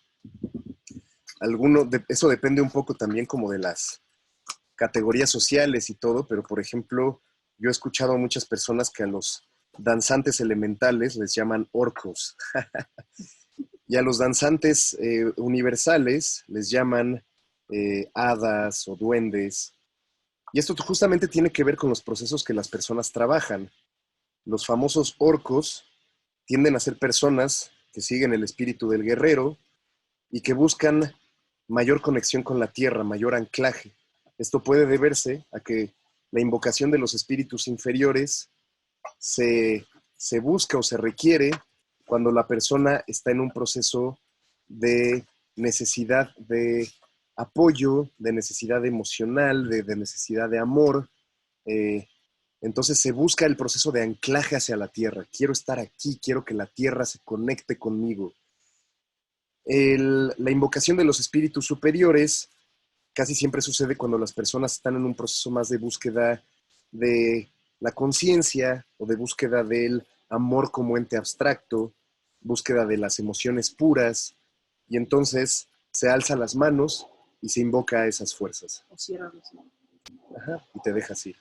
Eso depende un poco también como de las categorías sociales y todo, pero por ejemplo, yo he escuchado a muchas personas que a los danzantes elementales les llaman orcos. Y a los danzantes universales les llaman hadas o duendes. Y esto justamente tiene que ver con los procesos que las personas trabajan. Los famosos orcos tienden a ser personas que siguen el espíritu del guerrero y que buscan mayor conexión con la tierra, mayor anclaje. Esto puede deberse a que la invocación de los espíritus inferiores se busca o se requiere cuando la persona está en un proceso de necesidad de apoyo, de necesidad emocional, de necesidad de amor. Entonces se busca el proceso de anclaje hacia la tierra. Quiero estar aquí, quiero que la tierra se conecte conmigo. La invocación de los espíritus superiores casi siempre sucede cuando las personas están en un proceso más de búsqueda de la conciencia o de búsqueda del amor como ente abstracto, búsqueda de las emociones puras, y entonces se alza las manos y se invoca a esas fuerzas. O cierra los ojos. Ajá, y te dejas ir.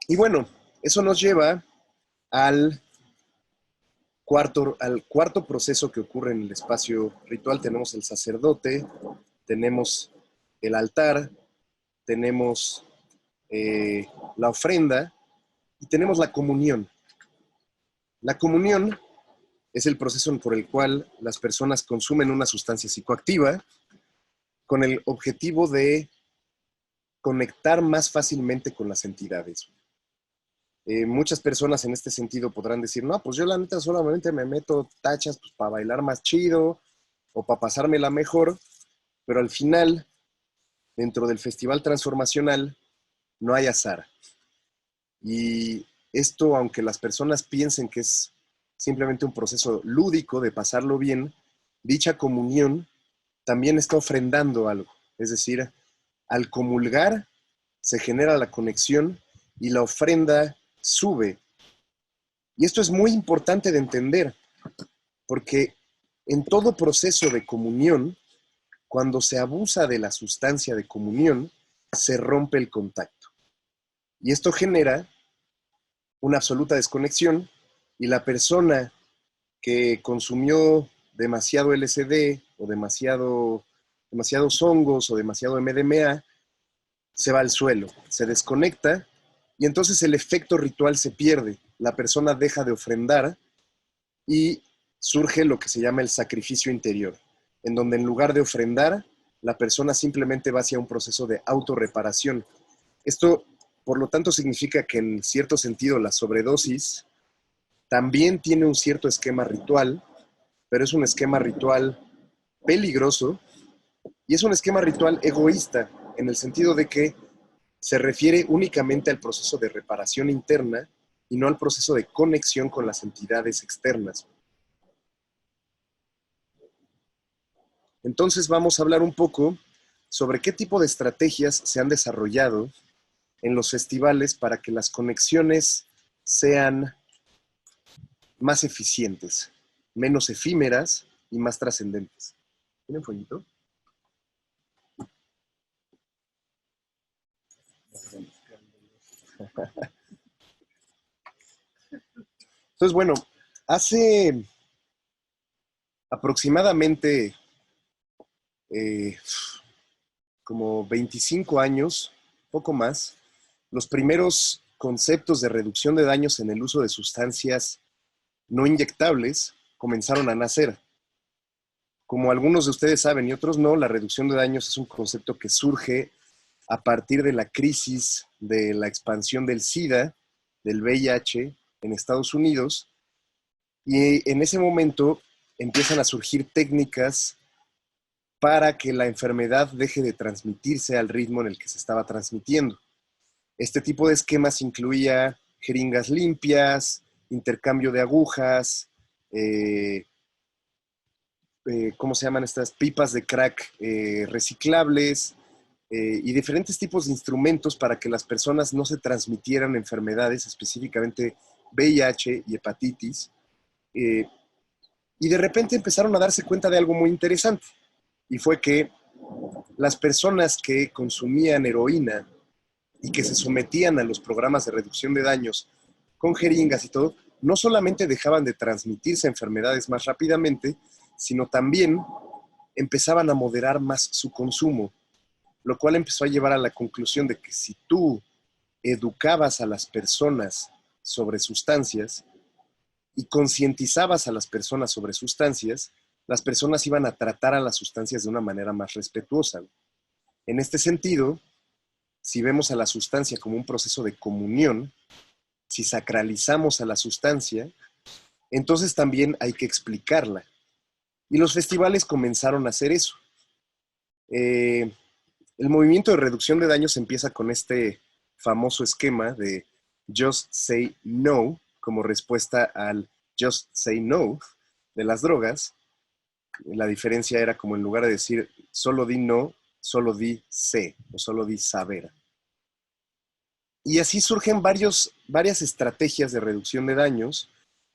Y bueno, eso nos lleva al cuarto proceso que ocurre en el espacio ritual. Tenemos el sacerdote, tenemos el altar, tenemos la ofrenda y tenemos la comunión. La comunión es el proceso por el cual las personas consumen una sustancia psicoactiva con el objetivo de conectar más fácilmente con las entidades. Muchas personas en este sentido podrán decir, no, pues yo la neta solamente me meto tachas pues, para bailar más chido o para pasármela mejor, pero al final, dentro del festival transformacional, no hay azar. Y esto, aunque las personas piensen que es simplemente un proceso lúdico de pasarlo bien, dicha comunión también está ofrendando algo. Es decir, al comulgar se genera la conexión y la ofrenda sube. Y esto es muy importante de entender, porque en todo proceso de comunión, cuando se abusa de la sustancia de comunión, se rompe el contacto. Y esto genera una absoluta desconexión y la persona que consumió demasiado LSD o demasiados hongos o demasiado MDMA se va al suelo, se desconecta y entonces el efecto ritual se pierde. La persona deja de ofrendar y surge lo que se llama el sacrificio interior, en donde en lugar de ofrendar, la persona simplemente va hacia un proceso de autorreparación. Esto, por lo tanto, significa que en cierto sentido la sobredosis también tiene un cierto esquema ritual, pero es un esquema ritual peligroso y es un esquema ritual egoísta, en el sentido de que se refiere únicamente al proceso de reparación interna y no al proceso de conexión con las entidades externas. Entonces vamos a hablar un poco sobre qué tipo de estrategias se han desarrollado en los festivales para que las conexiones sean más eficientes, menos efímeras y más trascendentes. ¿Tienen fueguito? Entonces, bueno, hace aproximadamente como 25 años, poco más, los primeros conceptos de reducción de daños en el uso de sustancias no inyectables comenzaron a nacer. Como algunos de ustedes saben y otros no, la reducción de daños es un concepto que surge a partir de la crisis de la expansión del SIDA, del VIH en Estados Unidos, y en ese momento empiezan a surgir técnicas para que la enfermedad deje de transmitirse al ritmo en el que se estaba transmitiendo. Este tipo de esquemas incluía jeringas limpias, intercambio de agujas, ¿cómo se llaman estas? Pipas de crack reciclables y diferentes tipos de instrumentos para que las personas no se transmitieran enfermedades, específicamente VIH y hepatitis. Y de repente empezaron a darse cuenta de algo muy interesante, y fue que las personas que consumían heroína y que se sometían a los programas de reducción de daños con jeringas y todo, no solamente dejaban de transmitirse enfermedades más rápidamente, sino también empezaban a moderar más su consumo, lo cual empezó a llevar a la conclusión de que si tú educabas a las personas sobre sustancias y concientizabas a las personas sobre sustancias, las personas iban a tratar a las sustancias de una manera más respetuosa. En este sentido, si vemos a la sustancia como un proceso de comunión, si sacralizamos a la sustancia, entonces también hay que explicarla. Y los festivales comenzaron a hacer eso. El movimiento de reducción de daños empieza con este famoso esquema de Just Say No, como respuesta al Just Say No de las drogas. La diferencia era como en lugar de decir solo di no, solo di sé o solo di saber. Y así surgen varias estrategias de reducción de daños,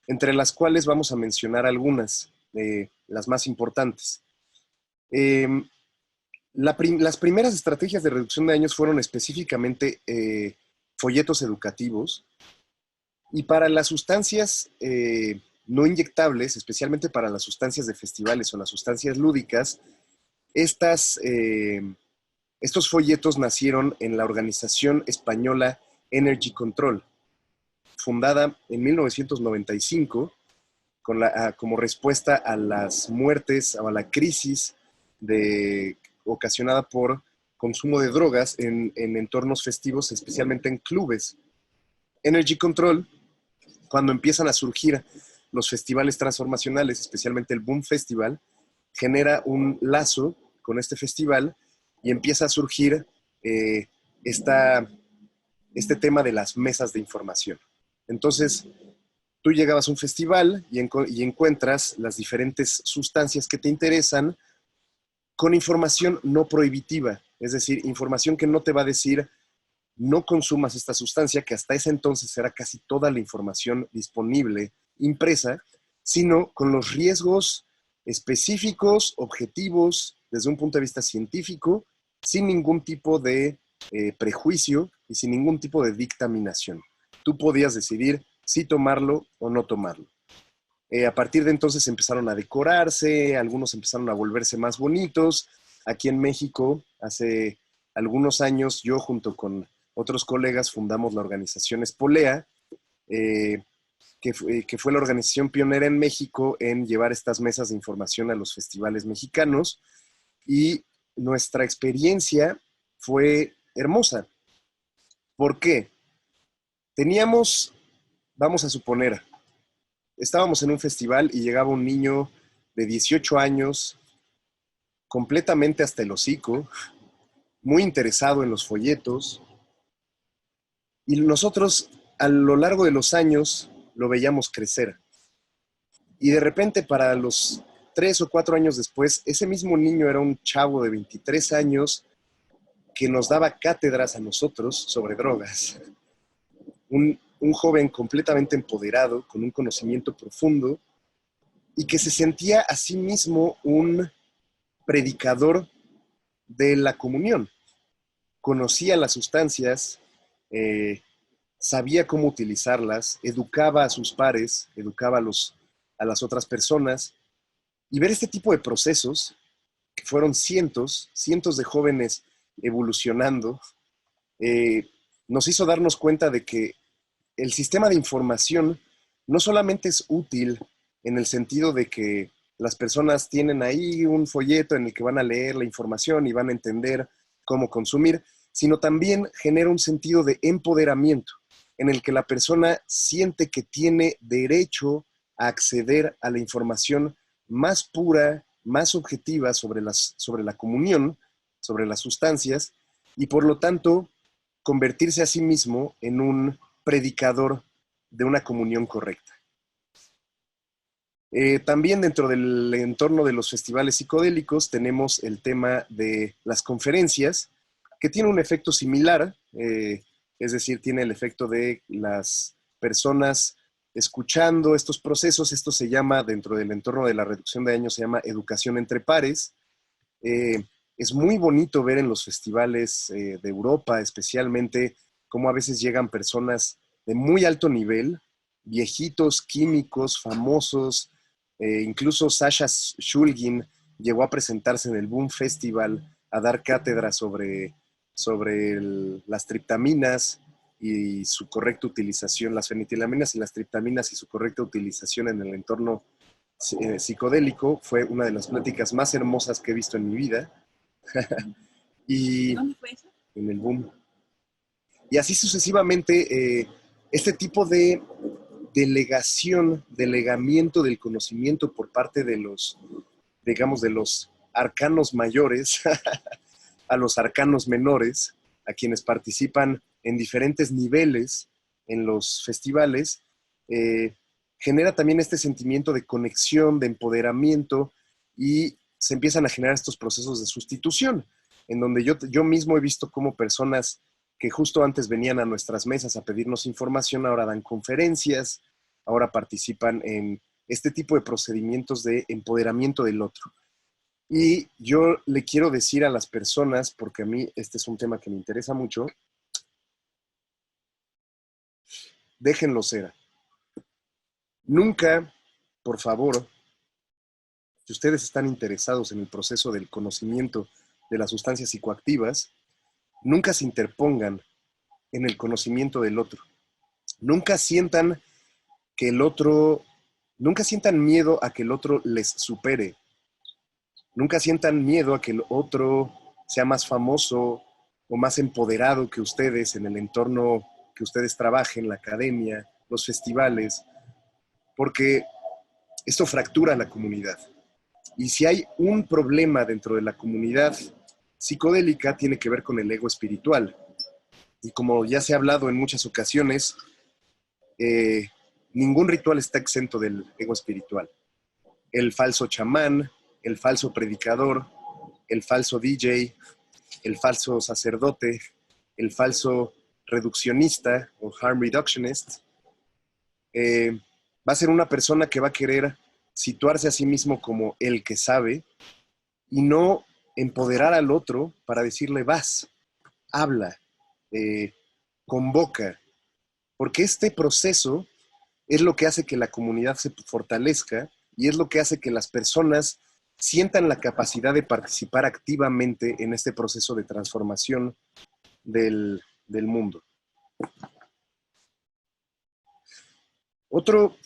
entre las cuales vamos a mencionar algunas, las más importantes. Las primeras estrategias de reducción de daños fueron específicamente folletos educativos, y para las sustancias no inyectables, especialmente para las sustancias de festivales o las sustancias lúdicas, estos folletos nacieron en la organización española Energy Control, fundada en 1995 como respuesta a las muertes o a la crisis ocasionada por consumo de drogas en entornos festivos, especialmente en clubes. Energy Control, cuando empiezan a surgir los festivales transformacionales, especialmente el Boom Festival, genera un lazo con este festival y empieza a surgir este tema de las mesas de información. Entonces, tú llegabas a un festival y encuentras las diferentes sustancias que te interesan con información no prohibitiva, es decir, información que no te va a decir no consumas esta sustancia, que hasta ese entonces era casi toda la información disponible impresa, sino con los riesgos específicos, objetivos, desde un punto de vista científico, sin ningún tipo de prejuicio y sin ningún tipo de dictaminación. Tú podías decidir si tomarlo o no tomarlo. A partir de entonces empezaron a decorarse, algunos empezaron a volverse más bonitos. Aquí en México, hace algunos años, yo junto con otros colegas fundamos la organización Espolea, que fue la organización pionera en México en llevar estas mesas de información a los festivales mexicanos. Y nuestra experiencia fue hermosa. ¿Por qué? Teníamos, vamos a suponer, estábamos en un festival y llegaba un niño de 18 años, completamente hasta el hocico, muy interesado en los folletos, y nosotros a lo largo de los años lo veíamos crecer. Y de repente, para los 3 o 4 años después, ese mismo niño era un chavo de 23 años que nos daba cátedras a nosotros sobre drogas. Un joven completamente empoderado, con un conocimiento profundo, y que se sentía a sí mismo un predicador de la comunión. Conocía las sustancias, sabía cómo utilizarlas, educaba a sus pares, educaba a las otras personas. Y ver este tipo de procesos, que fueron cientos de jóvenes evolucionando, nos hizo darnos cuenta de que el sistema de información no solamente es útil en el sentido de que las personas tienen ahí un folleto en el que van a leer la información y van a entender cómo consumir, sino también genera un sentido de empoderamiento en el que la persona siente que tiene derecho a acceder a la información más pura, más objetiva sobre la comunión, sobre las sustancias, y por lo tanto convertirse a sí mismo en un predicador de una comunión correcta. También dentro del entorno de los festivales psicodélicos tenemos el tema de las conferencias, que tiene un efecto similar, es decir, tiene el efecto de las personas escuchando estos procesos. Esto se llama, dentro del entorno de la reducción de daño, se llama educación entre pares. Es muy bonito ver en los festivales de Europa, especialmente, cómo a veces llegan personas de muy alto nivel, viejitos, químicos, famosos. Incluso Sasha Shulgin llegó a presentarse en el Boom Festival a dar cátedra sobre las triptaminas y su correcta utilización, las fenitilaminas y las triptaminas y su correcta utilización en el entorno psicodélico. Fue una de las pláticas más hermosas que he visto en mi vida. Y ¿Dónde fue eso? en el Boom. Y así sucesivamente, este tipo de delegación, delegamiento del conocimiento por parte de los, digamos, de los arcanos mayores a los arcanos menores, a quienes participan en diferentes niveles en los festivales, genera también este sentimiento de conexión, de empoderamiento, y se empiezan a generar estos procesos de sustitución, en donde yo mismo he visto cómo personas que justo antes venían a nuestras mesas a pedirnos información, ahora dan conferencias, ahora participan en este tipo de procedimientos de empoderamiento del otro. Y yo le quiero decir a las personas, porque a mí este es un tema que me interesa mucho, déjenlo ser. Nunca, por favor, si ustedes están interesados en el proceso del conocimiento de las sustancias psicoactivas, nunca se interpongan en el conocimiento del otro. Nunca sientan que el otro, nunca sientan miedo a que el otro les supere. Nunca sientan miedo a que el otro sea más famoso o más empoderado que ustedes en el entorno que ustedes trabajen, la academia, los festivales, porque esto fractura la comunidad. Y si hay un problema dentro de la comunidad psicodélica, tiene que ver con el ego espiritual. Y como ya se ha hablado en muchas ocasiones, ningún ritual está exento del ego espiritual. El falso chamán, el falso predicador, el falso DJ, el falso sacerdote, el falso reduccionista o harm reductionist, va a ser una persona que va a querer situarse a sí mismo como el que sabe y no empoderar al otro para decirle vas, habla, convoca, porque este proceso es lo que hace que la comunidad se fortalezca y es lo que hace que las personas sientan la capacidad de participar activamente en este proceso de transformación del mundo. Otro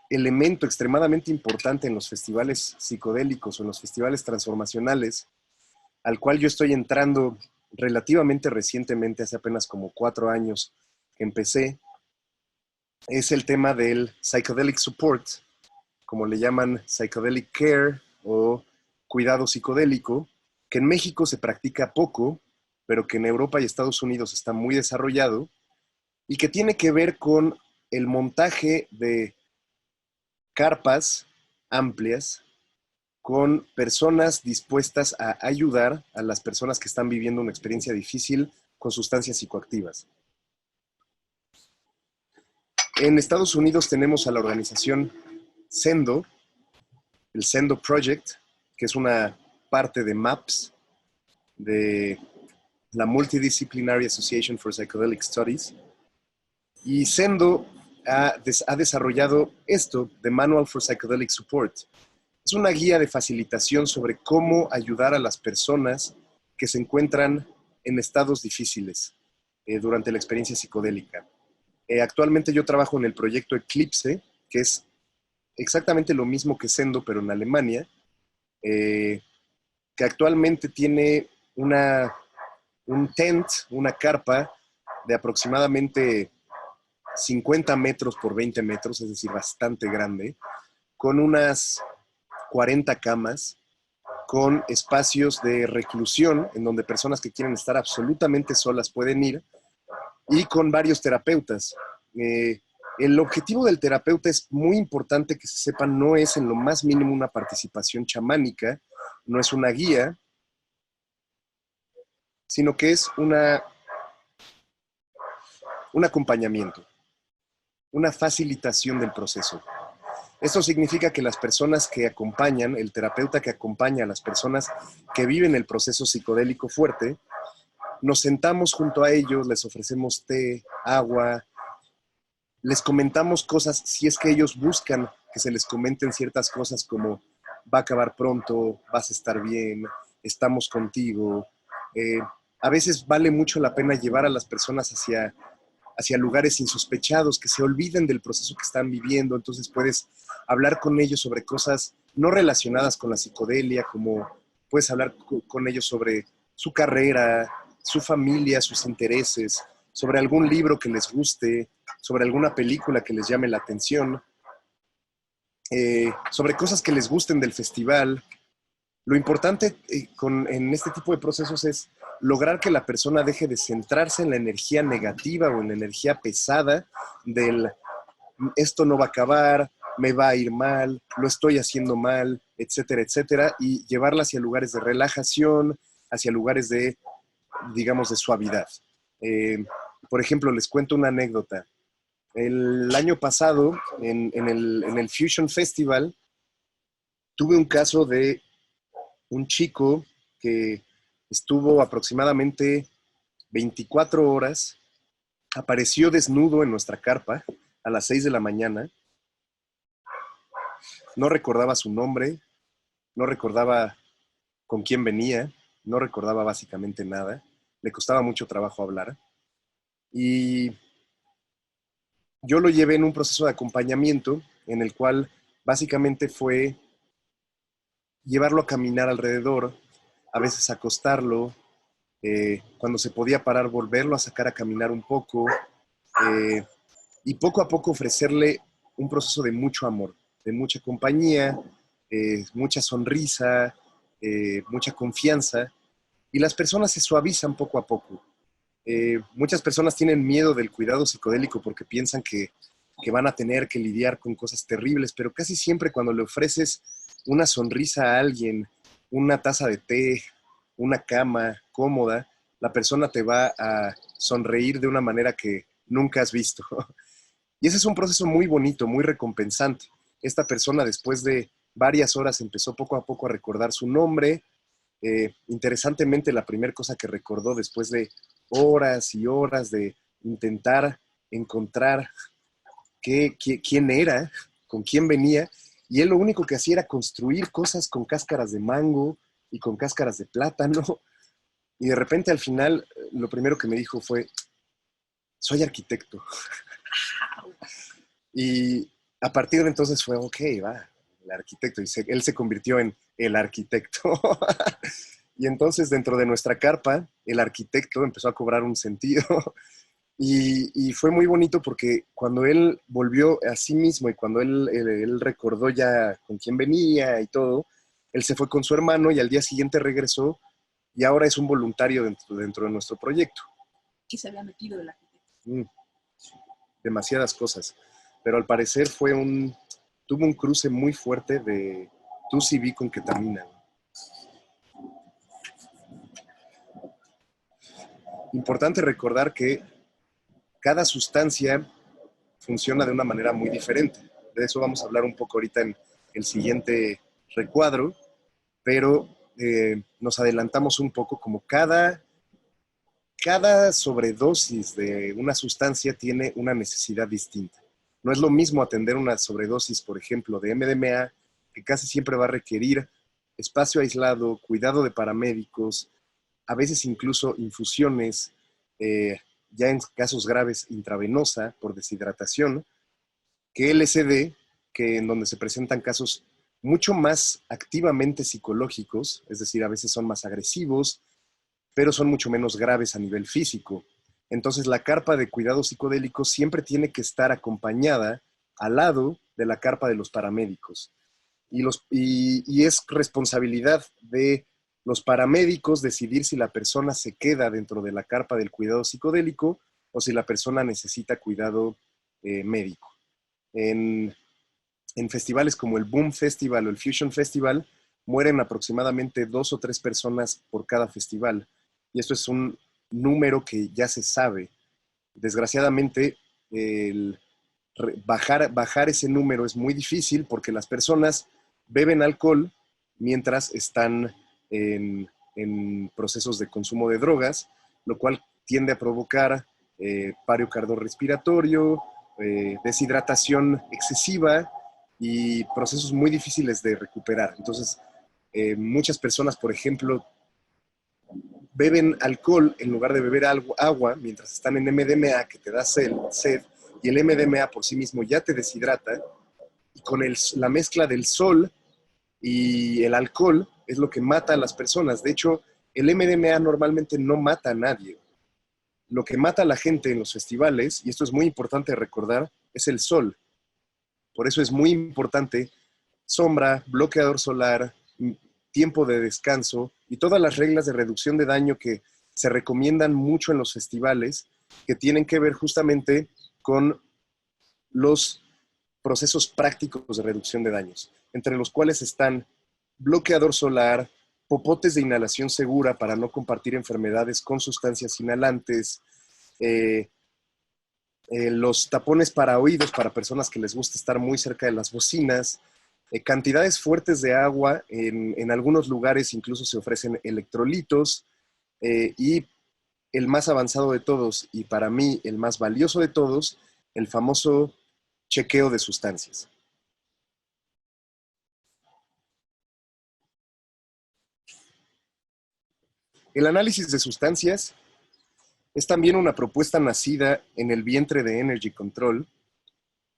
elemento extremadamente importante en los festivales psicodélicos o en los festivales transformacionales, al cual yo estoy entrando relativamente recientemente, hace apenas como 4 años que empecé, es el tema del psychedelic support, como le llaman psychedelic care o cuidado psicodélico, que en México se practica poco, pero que en Europa y Estados Unidos está muy desarrollado, y que tiene que ver con el montaje de carpas amplias con personas dispuestas a ayudar a las personas que están viviendo una experiencia difícil con sustancias psicoactivas. En Estados Unidos tenemos a la organización Sendo, el Sendo Project, que es una parte de MAPS, de la Multidisciplinary Association for Psychedelic Studies. Y Sendo ha desarrollado esto, The Manual for Psychedelic Support. Es una guía de facilitación sobre cómo ayudar a las personas que se encuentran en estados difíciles durante la experiencia psicodélica. Actualmente yo trabajo en el proyecto Eclipse, que es exactamente lo mismo que Sendo, pero en Alemania, que actualmente tiene un tent, una carpa de aproximadamente 50 metros por 20 metros, es decir, bastante grande, con unas 40 camas, con espacios de reclusión en donde personas que quieren estar absolutamente solas pueden ir, y con varios terapeutas. El objetivo del terapeuta es muy importante que se sepa, no es en lo más mínimo una participación chamánica, no es una guía, sino que es un acompañamiento, una facilitación del proceso. Esto significa que las personas que acompañan, el terapeuta que acompaña a las personas que viven el proceso psicodélico fuerte, nos sentamos junto a ellos, les ofrecemos té, agua, les comentamos cosas, si es que ellos buscan que se les comenten ciertas cosas como va a acabar pronto, vas a estar bien, estamos contigo. A veces vale mucho la pena llevar a las personas hacia hacia lugares insospechados, que se olviden del proceso que están viviendo. Entonces puedes hablar con ellos sobre cosas no relacionadas con la psicodelia, como puedes hablar con ellos sobre su carrera, su familia, sus intereses, sobre algún libro que les guste, sobre alguna película que les llame la atención, sobre cosas que les gusten del festival. Lo importante en este tipo de procesos es lograr que la persona deje de centrarse en la energía negativa o en la energía pesada del esto no va a acabar, me va a ir mal, lo estoy haciendo mal, etcétera, etcétera, y llevarla hacia lugares de relajación, hacia lugares de, digamos, de suavidad. Por ejemplo, les cuento una anécdota. El año pasado, en el Fusion Festival, tuve un caso de un chico que estuvo aproximadamente 24 horas, apareció desnudo en nuestra carpa a las 6 de la mañana, no recordaba su nombre, no recordaba con quién venía, no recordaba básicamente nada, le costaba mucho trabajo hablar, y yo lo llevé en un proceso de acompañamiento en el cual básicamente fue llevarlo a caminar alrededor, a veces acostarlo, cuando se podía parar, volverlo a sacar a caminar un poco, y poco a poco ofrecerle un proceso de mucho amor, de mucha compañía, mucha sonrisa, mucha confianza, y las personas se suavizan poco a poco. Muchas personas tienen miedo del cuidado psicodélico porque piensan que van a tener que lidiar con cosas terribles, pero casi siempre cuando le ofreces una sonrisa a alguien, una taza de té, una cama cómoda, la persona te va a sonreír de una manera que nunca has visto. Y ese es un proceso muy bonito, muy recompensante. Esta persona, después de varias horas, empezó poco a poco a recordar su nombre. Interesantemente, la primera cosa que recordó después de horas y horas de intentar encontrar quién era, con quién venía, y él lo único que hacía era construir cosas con cáscaras de mango y con cáscaras de plátano, y de repente al final lo primero que me dijo fue, soy arquitecto. Y a partir de entonces fue, ok, va, el arquitecto, y él se convirtió en el arquitecto. Y entonces dentro de nuestra carpa, el arquitecto empezó a cobrar un sentido. Y fue muy bonito porque cuando él volvió a sí mismo y cuando él recordó ya con quién venía y todo, él se fue con su hermano y al día siguiente regresó y ahora es un voluntario dentro de nuestro proyecto. ¿Qué se había metido el arquitecto? Demasiadas cosas. Pero al parecer tuvo un cruce muy fuerte de TuCB con ketamina. Importante recordar que cada sustancia funciona de una manera muy diferente. De eso vamos a hablar un poco ahorita en el siguiente recuadro, pero nos adelantamos un poco como cada sobredosis de una sustancia tiene una necesidad distinta. No es lo mismo atender una sobredosis, por ejemplo, de MDMA, que casi siempre va a requerir espacio aislado, cuidado de paramédicos, a veces incluso infusiones, ya en casos graves intravenosa por deshidratación, que LSD, que en donde se presentan casos mucho más activamente psicológicos, es decir, a veces son más agresivos, pero son mucho menos graves a nivel físico. Entonces la carpa de cuidado psicodélico siempre tiene que estar acompañada al lado de la carpa de los paramédicos. Y es responsabilidad de los paramédicos decidir si la persona se queda dentro de la carpa del cuidado psicodélico o si la persona necesita cuidado médico. En festivales como el Boom Festival o el Fusion Festival, mueren aproximadamente 2 o 3 personas por cada festival. Y esto es un número que ya se sabe. Desgraciadamente, bajar ese número es muy difícil porque las personas beben alcohol mientras están en procesos de consumo de drogas, lo cual tiende a provocar paro cardiorrespiratorio, deshidratación excesiva y procesos muy difíciles de recuperar. Entonces, muchas personas, por ejemplo, beben alcohol en lugar de beber agua mientras están en MDMA, que te da sed, y el MDMA por sí mismo ya te deshidrata, y con la mezcla del sol y el alcohol es lo que mata a las personas. De hecho, el MDMA normalmente no mata a nadie. Lo que mata a la gente en los festivales, y esto es muy importante recordar, es el sol. Por eso es muy importante sombra, bloqueador solar, tiempo de descanso y todas las reglas de reducción de daño que se recomiendan mucho en los festivales, que tienen que ver justamente con los procesos prácticos de reducción de daños, entre los cuales están bloqueador solar, popotes de inhalación segura para no compartir enfermedades con sustancias inhalantes, los tapones para oídos para personas que les gusta estar muy cerca de las bocinas, cantidades fuertes de agua, en algunos lugares incluso se ofrecen electrolitos, y el más avanzado de todos, y para mí el más valioso de todos, el famoso chequeo de sustancias. El análisis de sustancias es también una propuesta nacida en el vientre de Energy Control,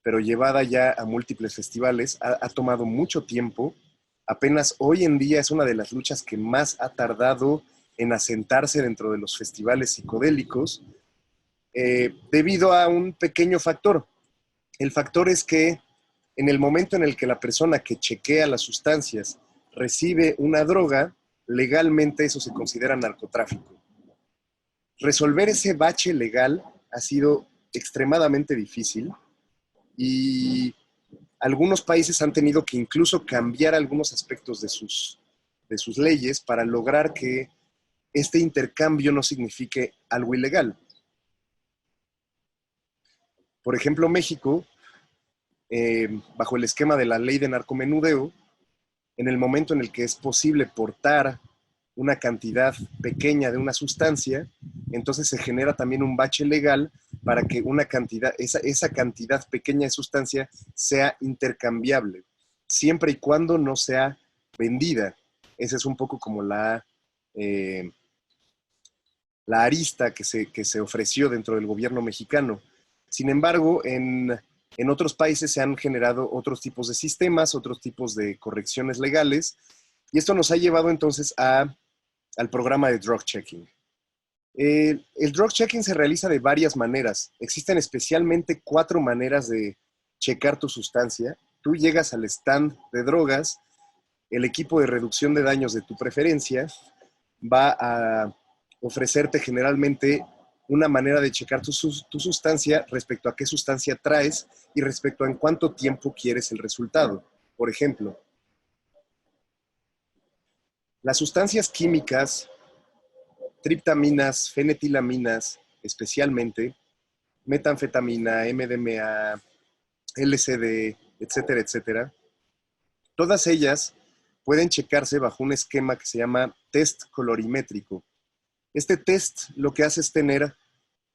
pero llevada ya a múltiples festivales. Ha tomado mucho tiempo. Apenas hoy en día es una de las luchas que más ha tardado en asentarse dentro de los festivales psicodélicos, debido a un pequeño factor. El factor es que en el momento en el que la persona que chequea las sustancias recibe una droga, legalmente eso se considera narcotráfico. Resolver ese bache legal ha sido extremadamente difícil y algunos países han tenido que incluso cambiar algunos aspectos de sus leyes para lograr que este intercambio no signifique algo ilegal. Por ejemplo, México, bajo el esquema de la ley de narcomenudeo, en el momento en el que es posible portar una cantidad pequeña de una sustancia, entonces se genera también un bache legal para que esa cantidad pequeña de sustancia sea intercambiable, siempre y cuando no sea vendida. Esa es un poco como la arista que se ofreció dentro del gobierno mexicano. Sin embargo, en otros países se han generado otros tipos de sistemas, otros tipos de correcciones legales, y esto nos ha llevado entonces al programa de drug checking. El drug checking se realiza de varias maneras. Existen especialmente 4 maneras de checar tu sustancia. Tú llegas al stand de drogas, el equipo de reducción de daños de tu preferencia va a ofrecerte generalmente una manera de checar tu sustancia respecto a qué sustancia traes y respecto a en cuánto tiempo quieres el resultado. Por ejemplo, las sustancias químicas, triptaminas, fenetilaminas, especialmente, metanfetamina, MDMA, LSD, etcétera, etcétera, todas ellas pueden checarse bajo un esquema que se llama test colorimétrico. Este test lo que hace es tener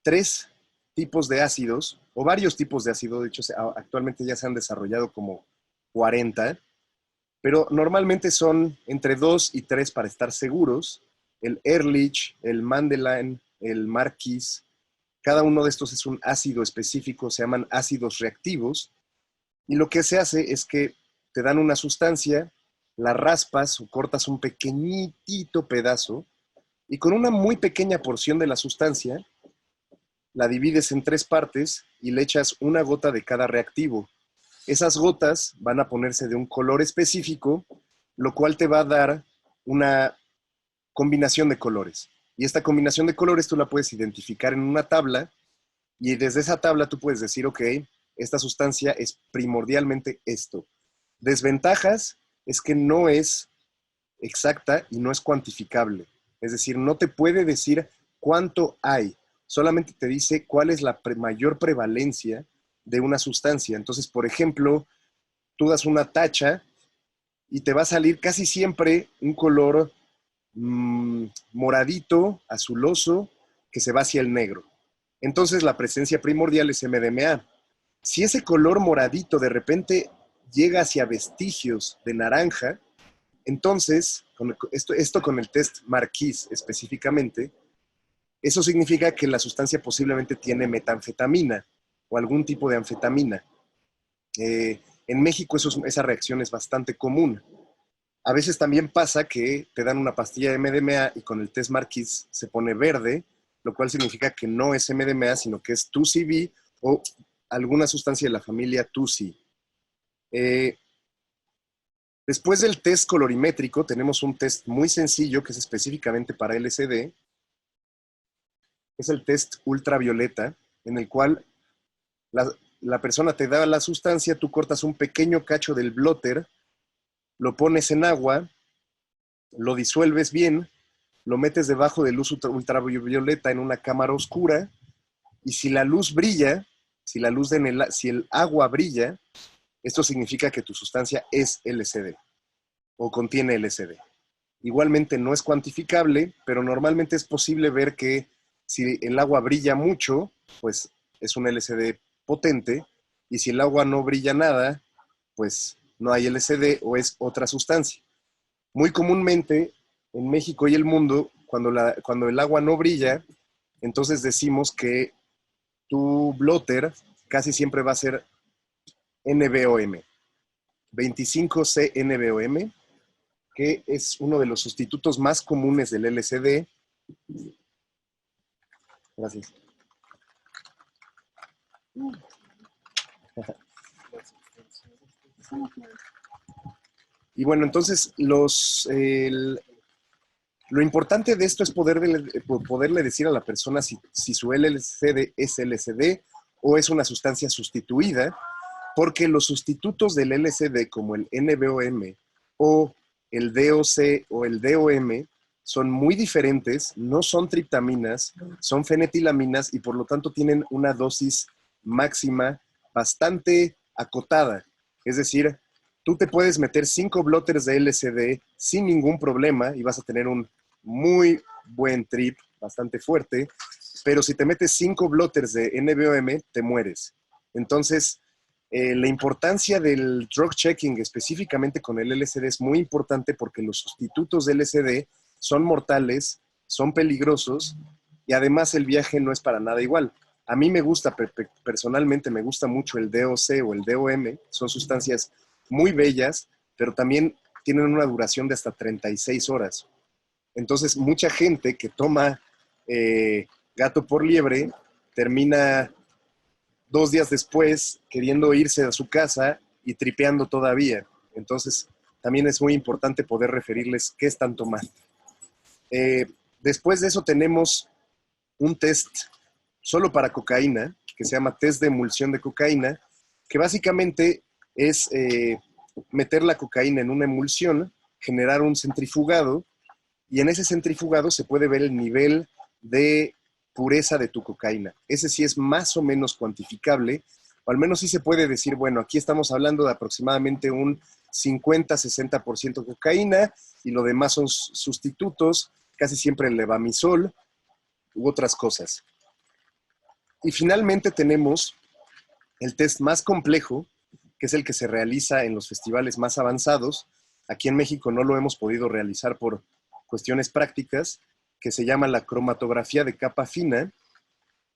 3 tipos de ácidos, o varios tipos de ácido. De hecho actualmente ya se han desarrollado como 40, pero normalmente son entre 2 y 3 para estar seguros. El Ehrlich, el Mandelin, el Marquis, cada uno de estos es un ácido específico, se llaman ácidos reactivos, y lo que se hace es que te dan una sustancia, la raspas o cortas un pequeñitito pedazo, y con una muy pequeña porción de la sustancia, la divides en 3 partes y le echas una gota de cada reactivo. Esas gotas van a ponerse de un color específico, lo cual te va a dar una combinación de colores. Y esta combinación de colores tú la puedes identificar en una tabla, y desde esa tabla tú puedes decir, ok, esta sustancia es primordialmente esto. Desventajas es que no es exacta y no es cuantificable. Es decir, no te puede decir cuánto hay, solamente te dice cuál es la mayor prevalencia de una sustancia. Entonces, por ejemplo, tú das una tacha y te va a salir casi siempre un color moradito, azuloso, que se va hacia el negro. Entonces, la presencia primordial es MDMA. Si ese color moradito de repente llega hacia vestigios de naranja, Entonces, esto con el test Marquis específicamente, eso significa que la sustancia posiblemente tiene metanfetamina o algún tipo de anfetamina. En México esa reacción es bastante común. A veces también pasa que te dan una pastilla de MDMA y con el test Marquis se pone verde, lo cual significa que no es MDMA, sino que es 2CB o alguna sustancia de la familia 2C. Después del test colorimétrico, tenemos un test muy sencillo que es específicamente para LSD. Es el test ultravioleta, en el cual la persona te da la sustancia, tú cortas un pequeño cacho del blotter, lo pones en agua, lo disuelves bien, lo metes debajo de luz ultravioleta en una cámara oscura, y si la luz brilla, si el agua brilla, esto significa que tu sustancia es LSD o contiene LSD. Igualmente no es cuantificable, pero normalmente es posible ver que si el agua brilla mucho, pues es un LSD potente, y si el agua no brilla nada, pues no hay LSD o es otra sustancia. Muy comúnmente en México y el mundo, cuando el agua no brilla, entonces decimos que tu blotter casi siempre va a ser NBOM, 25C-NBOM, que es uno de los sustitutos más comunes del LSD. Gracias. Y bueno, entonces lo importante de esto es poderle decir a la persona si su LSD es LSD o es una sustancia sustituida, porque los sustitutos del LSD como el NBOM o el DOC o el DOM son muy diferentes, no son triptaminas, son fenetilaminas y por lo tanto tienen una dosis máxima bastante acotada. Es decir, tú te puedes meter 5 blotters de LSD sin ningún problema y vas a tener un muy buen trip, bastante fuerte, pero si te metes 5 blotters de NBOM, te mueres. Entonces, la importancia del drug checking específicamente con el LSD es muy importante porque los sustitutos del LSD son mortales, son peligrosos y además el viaje no es para nada igual. A mí me gusta, personalmente me gusta mucho el DOC o el DOM, son sustancias muy bellas, pero también tienen una duración de hasta 36 horas. Entonces, mucha gente que toma gato por liebre termina 2 días después queriendo irse a su casa y tripeando todavía. Entonces, también es muy importante poder referirles qué están tomando. Después de eso tenemos un test solo para cocaína, que se llama test de emulsión de cocaína, que básicamente es meter la cocaína en una emulsión, generar un centrifugado, y en ese centrifugado se puede ver el nivel de pureza de tu cocaína. Ese sí es más o menos cuantificable, o al menos sí se puede decir, bueno, aquí estamos hablando de aproximadamente un 50-60% cocaína, y lo demás son sustitutos, casi siempre el levamisol u otras cosas. Y finalmente tenemos el test más complejo, que es el que se realiza en los festivales más avanzados. Aquí en México no lo hemos podido realizar por cuestiones prácticas, que se llama la cromatografía de capa fina,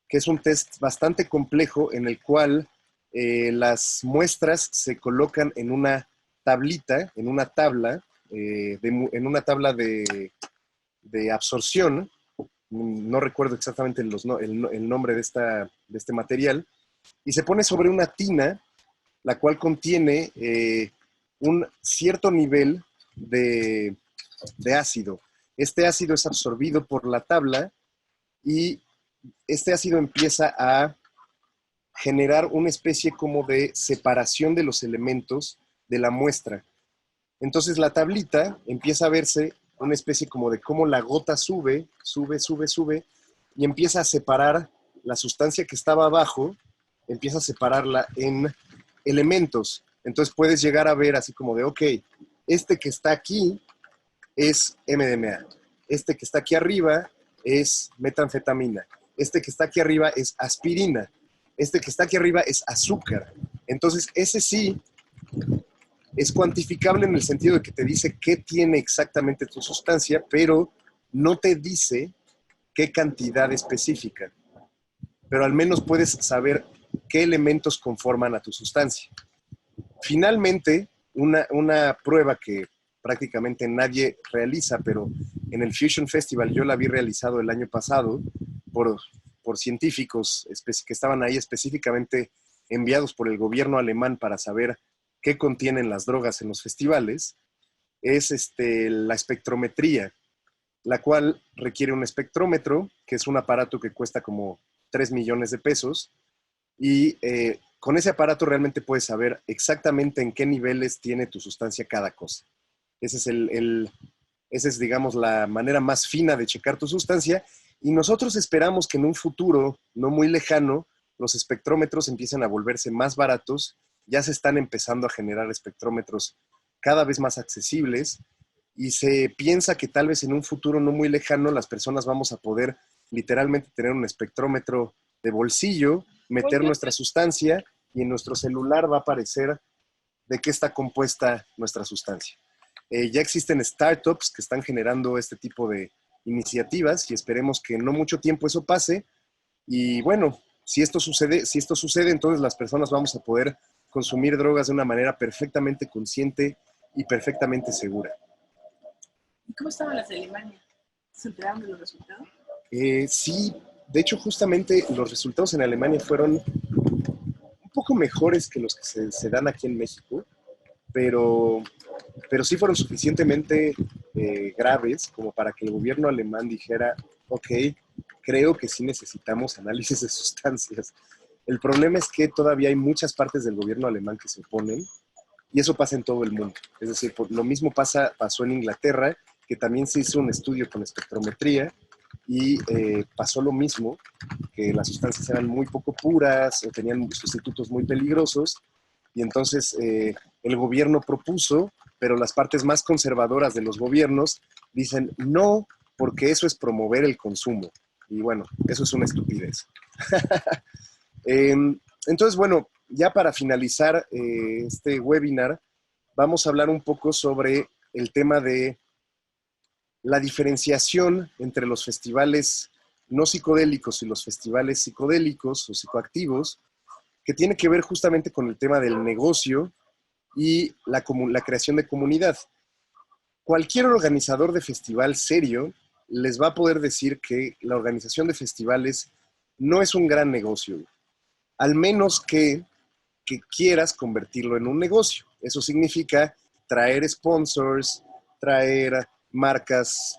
que es un test bastante complejo en el cual las muestras se colocan en una tablita, en una tabla de absorción. No recuerdo exactamente el nombre de este material, y se pone sobre una tina, la cual contiene un cierto nivel de ácido. Este ácido es absorbido por la tabla y este ácido empieza a generar una especie como de separación de los elementos de la muestra. Entonces la tablita empieza a verse una especie como de cómo la gota sube, y empieza a separar la sustancia que estaba abajo, empieza a separarla en elementos. Entonces puedes llegar a ver así como de, ok, este que está aquí es MDMA, este que está aquí arriba es metanfetamina, este que está aquí arriba es aspirina, este que está aquí arriba es azúcar. Entonces ese sí Es cuantificable en el sentido de que te dice qué tiene exactamente tu sustancia, pero no te dice qué cantidad específica. Pero al menos puedes saber qué elementos conforman a tu sustancia. Finalmente, una prueba que prácticamente nadie realiza, pero en el Fusion Festival yo la vi realizado el año pasado por científicos que estaban ahí específicamente enviados por el gobierno alemán para saber qué contienen las drogas en los festivales, es la espectrometría, la cual requiere un espectrómetro, que es un aparato que cuesta como 3 millones de pesos, y con ese aparato realmente puedes saber exactamente en qué niveles tiene tu sustancia cada cosa. Ese es, digamos, la manera más fina de checar tu sustancia, y nosotros esperamos que en un futuro no muy lejano los espectrómetros empiecen a volverse más baratos. Ya se están empezando a generar espectrómetros cada vez más accesibles, y se piensa que tal vez en un futuro no muy lejano las personas vamos a poder literalmente tener un espectrómetro de bolsillo, meter nuestra sustancia, y en nuestro celular va a aparecer de qué está compuesta nuestra sustancia. Ya existen startups que están generando este tipo de iniciativas, y esperemos que en no mucho tiempo eso pase. Y bueno, si esto sucede, entonces las personas vamos a poder consumir drogas de una manera perfectamente consciente y perfectamente segura. ¿Y cómo estaban las de Alemania? ¿Se enteraron de los resultados? Sí, de hecho justamente los resultados en Alemania fueron un poco mejores que los que se dan aquí en México, pero sí fueron suficientemente graves como para que el gobierno alemán dijera, ok, creo que sí necesitamos análisis de sustancias. El problema es que todavía hay muchas partes del gobierno alemán que se oponen, y eso pasa en todo el mundo. Es decir, lo mismo pasó en Inglaterra, que también se hizo un estudio con espectrometría, y pasó lo mismo, que las sustancias eran muy poco puras o tenían sustitutos muy peligrosos, y entonces el gobierno propuso, pero las partes más conservadoras de los gobiernos dicen no, porque eso es promover el consumo. Y bueno, eso es una estupidez. Entonces, bueno, ya para finalizar este webinar, vamos a hablar un poco sobre el tema de la diferenciación entre los festivales no psicodélicos y los festivales psicodélicos o psicoactivos, que tiene que ver justamente con el tema del negocio y la creación de comunidad. Cualquier organizador de festival serio les va a poder decir que la organización de festivales no es un gran negocio, al menos que quieras convertirlo en un negocio. Eso significa traer sponsors, traer marcas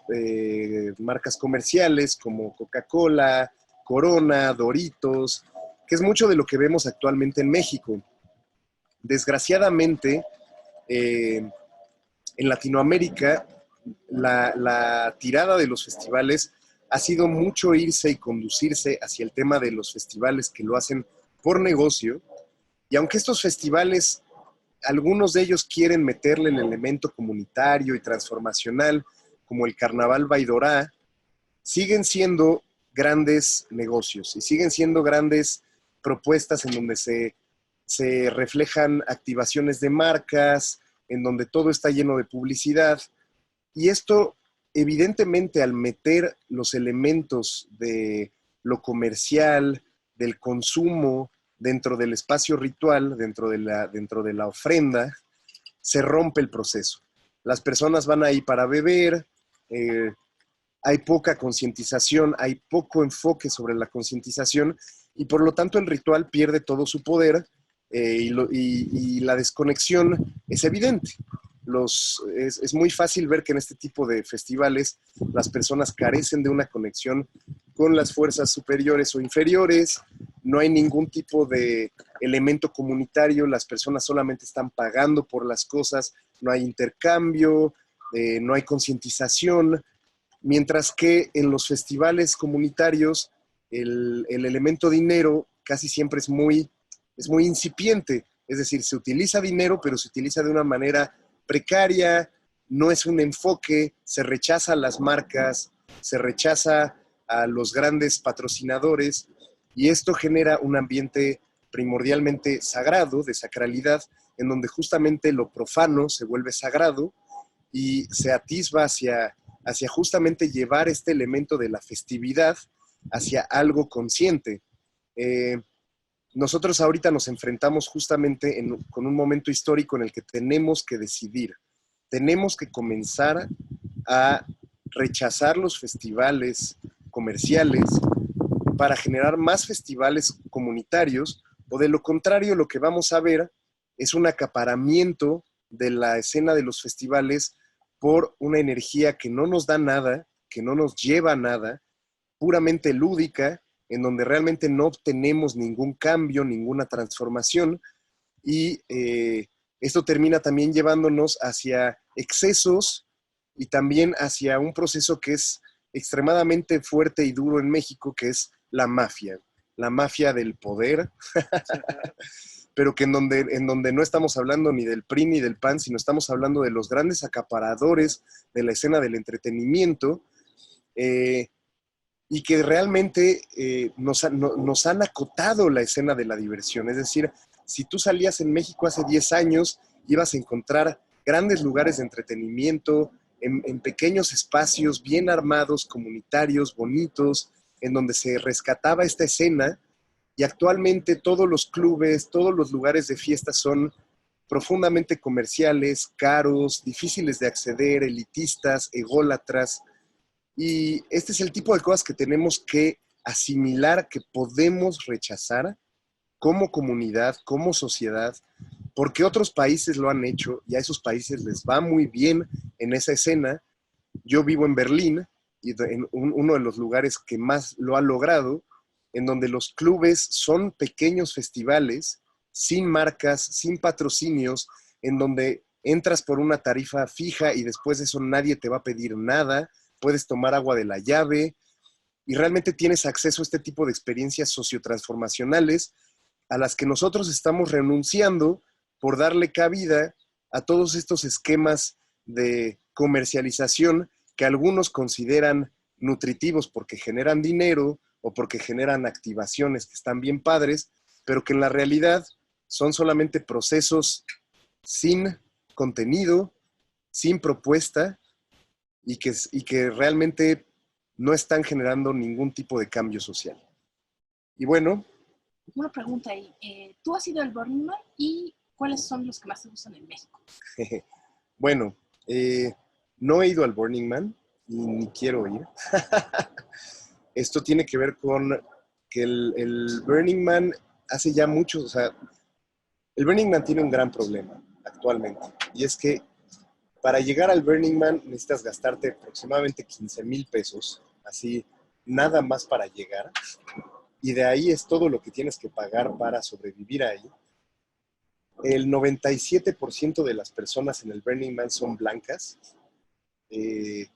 comerciales como Coca-Cola, Corona, Doritos, que es mucho de lo que vemos actualmente en México. Desgraciadamente, en Latinoamérica, la tirada de los festivales ha sido mucho irse y conducirse hacia el tema de los festivales que lo hacen por negocio. Y aunque estos festivales, algunos de ellos quieren meterle el elemento comunitario y transformacional, como el Carnaval Baidorá, siguen siendo grandes negocios y siguen siendo grandes propuestas en donde se reflejan activaciones de marcas, en donde todo está lleno de publicidad. Y esto, evidentemente, al meter los elementos de lo comercial, del consumo, dentro del espacio ritual, dentro de la ofrenda, se rompe el proceso. Las personas van ahí para beber, hay poca concientización, hay poco enfoque sobre la concientización, y por lo tanto el ritual pierde todo su poder, y la desconexión es evidente. Es muy fácil ver que en este tipo de festivales las personas carecen de una conexión con las fuerzas superiores o inferiores, no hay ningún tipo de elemento comunitario, las personas solamente están pagando por las cosas, no hay intercambio, no hay concientización, mientras que en los festivales comunitarios el elemento dinero casi siempre es muy incipiente, es decir, se utiliza dinero, pero se utiliza de una manera precaria, no es un enfoque, se rechaza a las marcas, se rechaza a los grandes patrocinadores, y esto genera un ambiente primordialmente sagrado, de sacralidad, en donde justamente lo profano se vuelve sagrado y se atisba hacia justamente llevar este elemento de la festividad hacia algo consciente. Nosotros ahorita nos enfrentamos justamente con un momento histórico en el que tenemos que decidir, tenemos que comenzar a rechazar los festivales comerciales para generar más festivales comunitarios, o de lo contrario lo que vamos a ver es un acaparamiento de la escena de los festivales por una energía que no nos da nada, que no nos lleva a nada, puramente lúdica, en donde realmente no obtenemos ningún cambio, ninguna transformación, y esto termina también llevándonos hacia excesos y también hacia un proceso que es extremadamente fuerte y duro en México, que es la mafia del poder, pero que en donde no estamos hablando ni del PRI ni del PAN, sino estamos hablando de los grandes acaparadores de la escena del entretenimiento, y que realmente nos han acotado la escena de la diversión. Es decir, si tú salías en México hace 10 años, ibas a encontrar grandes lugares de entretenimiento, en pequeños espacios bien armados, comunitarios, bonitos, en donde se rescataba esta escena, y actualmente todos los clubes, todos los lugares de fiesta son profundamente comerciales, caros, difíciles de acceder, elitistas, ególatras, y este es el tipo de cosas que tenemos que asimilar, que podemos rechazar como comunidad, como sociedad, porque otros países lo han hecho y a esos países les va muy bien en esa escena. Yo vivo en Berlín, y en uno de los lugares que más lo ha logrado, en donde los clubes son pequeños festivales, sin marcas, sin patrocinios, en donde entras por una tarifa fija y después de eso nadie te va a pedir nada, puedes tomar agua de la llave y realmente tienes acceso a este tipo de experiencias sociotransformacionales a las que nosotros estamos renunciando por darle cabida a todos estos esquemas de comercialización que algunos consideran nutritivos porque generan dinero o porque generan activaciones que están bien padres, pero que en la realidad son solamente procesos sin contenido, sin propuesta y que realmente no están generando ningún tipo de cambio social. Y bueno. Una pregunta ahí. ¿Tú has ido al Burning Man y cuáles son los que más te gustan en México? Bueno, no he ido al Burning Man y ni quiero ir. Esto tiene que ver con que el Burning Man hace ya mucho, o sea, el Burning Man tiene un gran problema actualmente, y es que para llegar al Burning Man necesitas gastarte aproximadamente 15,000 pesos, así nada más para llegar, y de ahí es todo lo que tienes que pagar para sobrevivir ahí. El 97% de las personas en el Burning Man son blancas. El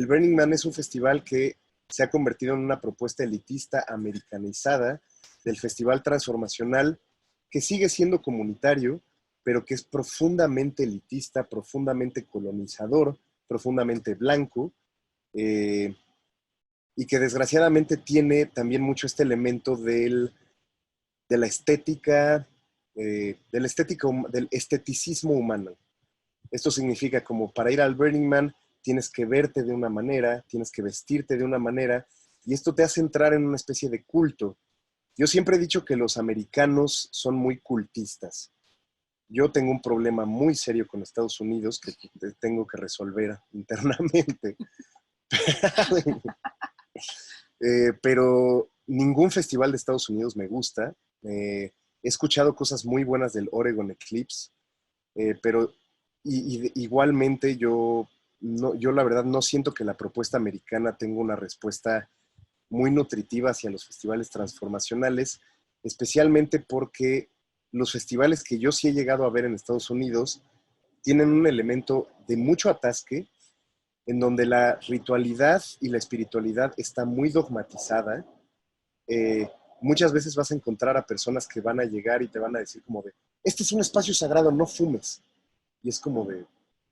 Burning Man es un festival que se ha convertido en una propuesta elitista americanizada del festival transformacional, que sigue siendo comunitario, pero que es profundamente elitista, profundamente colonizador, profundamente blanco, y que desgraciadamente tiene también mucho este elemento de la estética, del esteticismo humano. Esto significa como para ir al Burning Man tienes que verte de una manera, tienes que vestirte de una manera, y esto te hace entrar en una especie de culto. Yo siempre he dicho que los americanos son muy cultistas. Yo tengo un problema muy serio con Estados Unidos que tengo que resolver internamente. Pero ningún festival de Estados Unidos me gusta. He escuchado cosas muy buenas del Oregon Eclipse, pero igualmente yo la verdad no siento que la propuesta americana tenga una respuesta muy nutritiva hacia los festivales transformacionales, especialmente porque los festivales que yo sí he llegado a ver en Estados Unidos tienen un elemento de mucho atasque, en donde la ritualidad y la espiritualidad está muy dogmatizada. Muchas veces vas a encontrar a personas que van a llegar y te van a decir como de, este es un espacio sagrado, no fumes. Y es como de,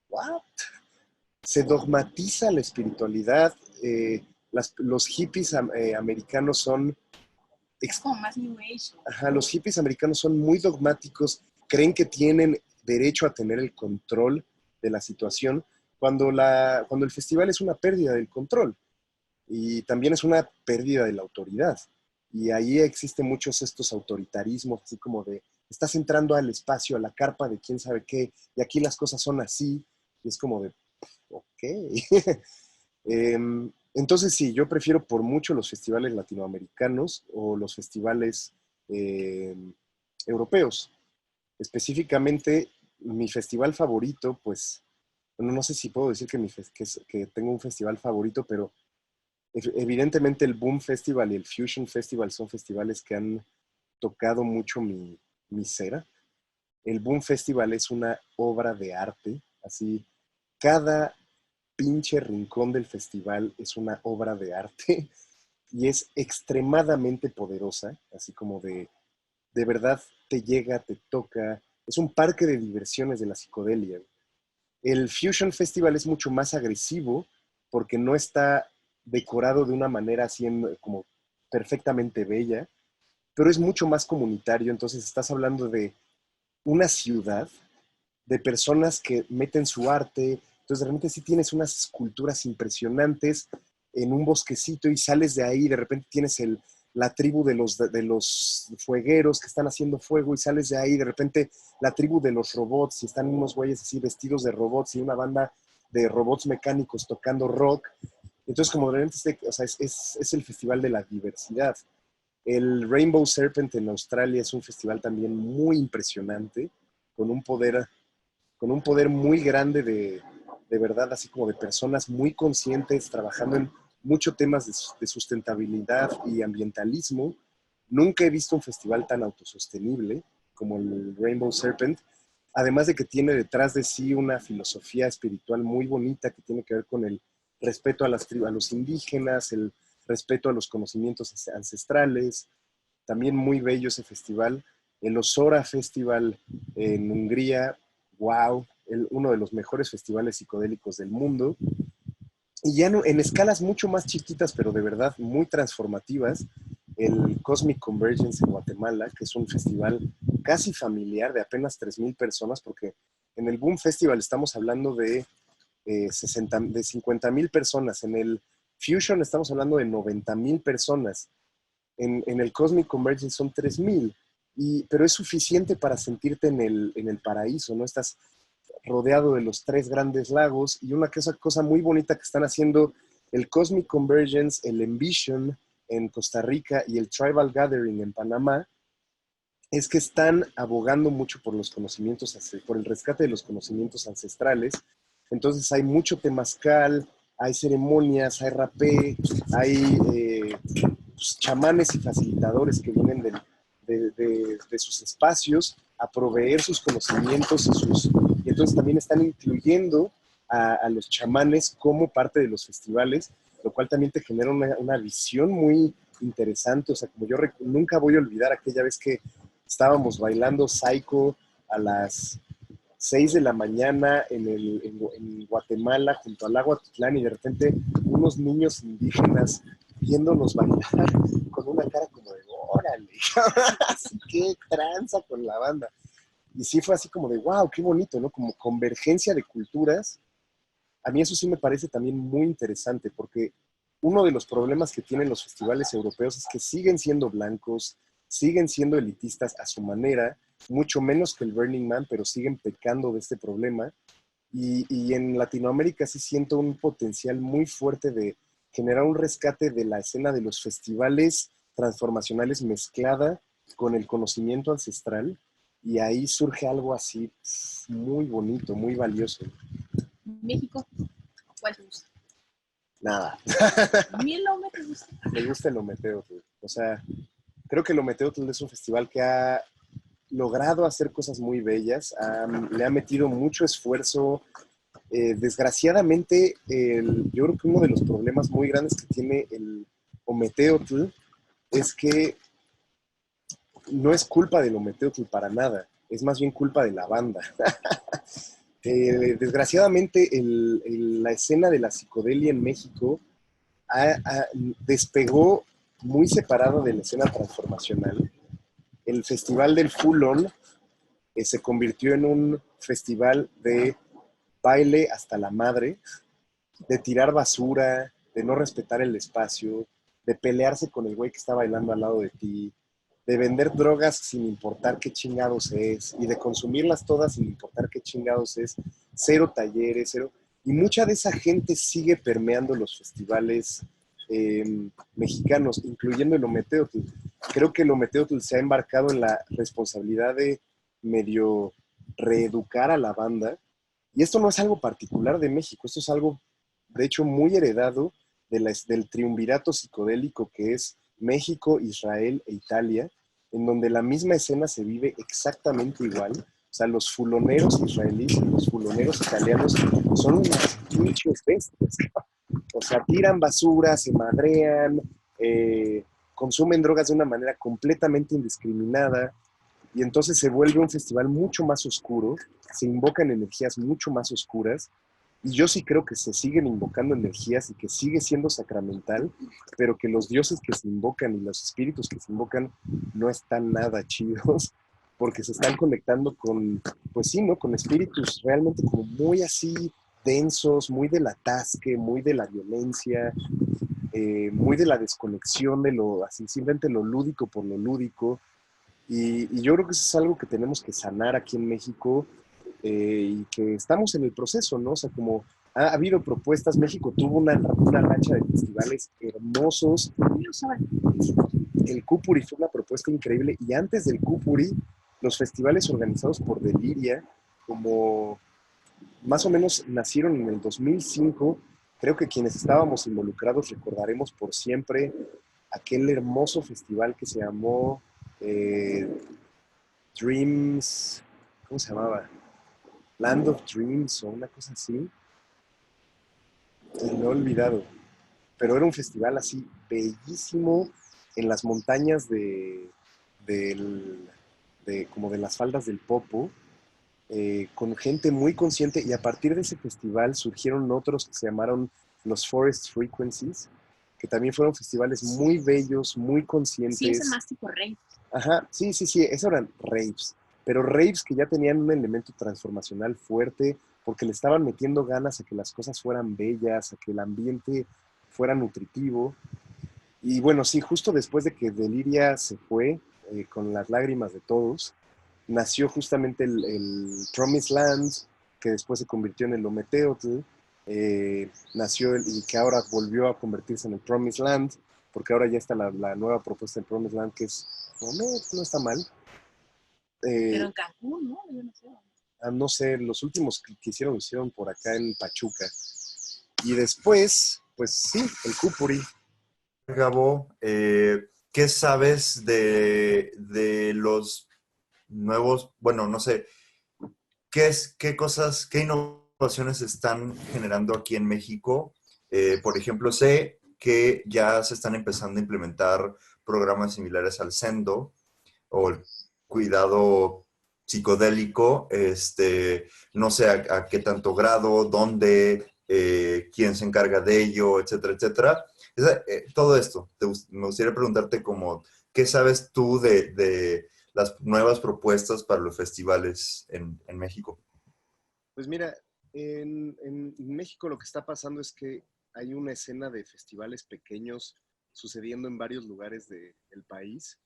¿what? Se dogmatiza la espiritualidad. Los hippies americanos son... Es como más New Age. Ajá, los hippies americanos son muy dogmáticos creen que tienen derecho a tener el control de la situación cuando el festival es una pérdida del control y también es una pérdida de la autoridad. Y ahí existen muchos estos autoritarismos, así como de, estás entrando al espacio, a la carpa de quién sabe qué, y aquí las cosas son así, y es como de, ok. Entonces sí, yo prefiero por mucho los festivales latinoamericanos o los festivales eh, europeos. Específicamente, mi festival favorito, pues, bueno, no sé si puedo decir que tengo un festival favorito, pero evidentemente el Boom Festival y el Fusion Festival son festivales que han tocado mucho mi cera. El Boom Festival es una obra de arte, así, cada pinche rincón del festival es una obra de arte y es extremadamente poderosa, así como de verdad te llega, te toca, es un parque de diversiones de la psicodelia. El Fusion Festival es mucho más agresivo porque no está decorado de una manera así como perfectamente bella, pero es mucho más comunitario, entonces estás hablando de una ciudad, de personas que meten su arte, entonces realmente sí tienes unas esculturas impresionantes en un bosquecito y sales de ahí, de repente tienes la tribu de los fuegueros que están haciendo fuego y sales de ahí, de repente la tribu de los robots y están unos güeyes así vestidos de robots y una banda de robots mecánicos tocando rock. Entonces como realmente o sea, es el festival de la diversidad. El Rainbow Serpent en Australia es un festival también muy impresionante, con un poder, con un poder muy grande de verdad, así como de personas muy conscientes, trabajando en muchos temas de sustentabilidad y ambientalismo. Nunca he visto un festival tan autosostenible como el Rainbow Serpent, además de que tiene detrás de sí una filosofía espiritual muy bonita que tiene que ver con el respeto a los indígenas, el respeto a los conocimientos ancestrales. También muy bello ese festival. El Osora Festival en Hungría, wow, uno de los mejores festivales psicodélicos del mundo. Y ya no, en escalas mucho más chiquitas, pero de verdad muy transformativas, el Cosmic Convergence en Guatemala, que es un festival casi familiar de apenas 3,000 personas, porque en el Boom Festival estamos hablando de 50,000 personas, en el Fusion estamos hablando de 90,000 personas, en el Cosmic Convergence son 3,000, pero es suficiente para sentirte en el paraíso, ¿no? Estás rodeado de los 3 grandes lagos y una cosa muy bonita que están haciendo el Cosmic Convergence, el Envision en Costa Rica y el Tribal Gathering en Panamá, es que están abogando mucho por los conocimientos, por el rescate de los conocimientos ancestrales. Entonces hay mucho temazcal, hay ceremonias, hay rapé, hay pues, chamanes y facilitadores que vienen de sus espacios a proveer sus conocimientos y entonces también están incluyendo a los chamanes como parte de los festivales, lo cual también te genera una visión muy interesante. O sea, como yo nunca voy a olvidar aquella vez que estábamos bailando Psycho a las 6 de la mañana en Guatemala, junto al lago Atitlán, y de repente unos niños indígenas viéndonos bailar con una cara como de, órale, así que tranza con la banda. Y sí fue así como de, wow, qué bonito, ¿no? Como convergencia de culturas. A mí eso sí me parece también muy interesante, porque uno de los problemas que tienen los festivales europeos es que siguen siendo blancos, siguen siendo elitistas a su manera, mucho menos que el Burning Man, pero siguen pecando de este problema. Y en Latinoamérica sí siento un potencial muy fuerte de generar un rescate de la escena de los festivales transformacionales mezclada con el conocimiento ancestral, y ahí surge algo así muy bonito, muy valioso. México, ¿cuál te gusta? Nada. ¿A mí el Lome te gusta? Me gusta el Ometeotl. O sea, creo que el Ometeotl es un festival que ha logrado hacer cosas muy bellas, le ha metido mucho esfuerzo. Desgraciadamente, yo creo que uno de los problemas muy grandes que tiene el Ometeotl es que no es culpa del Ometeotl para nada, es más bien culpa de la banda. Desgraciadamente, la escena de la psicodelia en México despegó muy separado de la escena transformacional. El Festival del Full On se convirtió en un festival de baile hasta la madre, de tirar basura, de no respetar el espacio, de pelearse con el güey que está bailando al lado de ti, de vender drogas sin importar qué chingados es, y de consumirlas todas sin importar qué chingados es, cero talleres, cero. Y mucha de esa gente sigue permeando los festivales mexicanos, incluyendo el Ometeotl. Creo que el Ometeotl se ha embarcado en la responsabilidad de medio reeducar a la banda. Y esto no es algo particular de México, esto es algo, de hecho, muy heredado del triunvirato psicodélico que es México, Israel e Italia, en donde la misma escena se vive exactamente igual. O sea, los fuloneros israelíes y los fuloneros italianos son unas pinches bestias. O sea, tiran basura, se madrean, consumen drogas de una manera completamente indiscriminada, y entonces se vuelve un festival mucho más oscuro, se invocan energías mucho más oscuras, y yo sí creo que se siguen invocando energías y que sigue siendo sacramental, pero que los dioses que se invocan y los espíritus que se invocan no están nada chidos, porque se están conectando con, pues sí, ¿no? Con espíritus realmente como muy así densos, muy del atasque, muy de la violencia, muy de la desconexión de lo, así, simplemente lo lúdico por lo lúdico. Y yo creo que eso es algo que tenemos que sanar aquí en México, y que estamos en el proceso, ¿no? O sea, como ha habido propuestas, México tuvo una racha de festivales hermosos. El Cupuri fue una propuesta increíble, y antes del Cupuri, los festivales organizados por Deliria, como más o menos nacieron en el 2005, creo que quienes estábamos involucrados recordaremos por siempre aquel hermoso festival que se llamó eh, Dreams, ¿cómo se llamaba? Land of Dreams o una cosa así. Y lo he olvidado. Pero era un festival así bellísimo en las montañas del- como de las faldas del Popo, con gente muy consciente, y a partir de ese festival surgieron otros que se llamaron los Forest Frequencies, que también fueron festivales muy bellos, muy Sí, es conscientes. más tipo rey. Ajá, sí, sí, sí, esos eran raves, pero raves que ya tenían un elemento transformacional fuerte, porque le estaban metiendo ganas a que las cosas fueran bellas, a que el ambiente fuera nutritivo. Y bueno, sí, justo después de que Deliria se fue, con las lágrimas de todos, nació justamente el Promised Land, que después se convirtió en el Ometeotl, y que ahora volvió a convertirse en el Promised Land, porque ahora ya está la nueva propuesta del Promised Land, que es, no está mal. Pero Eh, en Cancún, ¿no? Yo no sé. no sé, los últimos que hicieron, lo hicieron por acá en Pachuca. Y después, pues sí, el Cupuri. Gabo, ¿qué sabes de los nuevos, bueno, no sé, qué cosas, qué innovaciones están generando aquí en México? Por ejemplo, sé que ya se están empezando a implementar programas similares al Sendo o el cuidado psicodélico, no sé a qué tanto grado, dónde, quién se encarga de ello, etcétera, etcétera. Todo esto, me gustaría preguntarte como, ¿qué sabes tú de las nuevas propuestas para los festivales en México? Pues mira, en México lo que está pasando es que hay una escena de festivales pequeños sucediendo en varios lugares del país.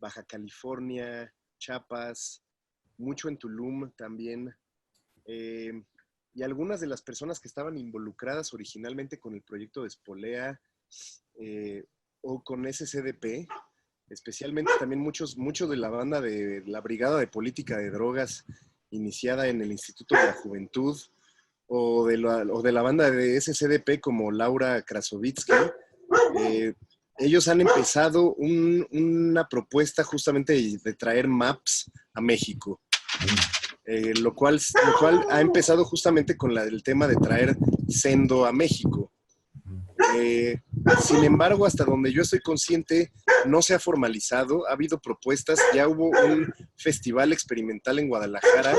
Baja California, Chiapas, mucho en Tulum también. Eh, y algunas de las personas que estaban involucradas originalmente con el proyecto de Espolea, eh, o con SCDP, especialmente también muchos de la banda de la Brigada de Política de Drogas, iniciada en el Instituto de la Juventud, o de la banda de SCDP como Laura Krasovitsky. Ellos han empezado una propuesta justamente de traer MAPS a México. Lo cual ha empezado justamente con el tema de traer Sendo a México. Sin embargo, hasta donde yo estoy consciente, no se ha formalizado. Ha habido propuestas, ya hubo un festival experimental en Guadalajara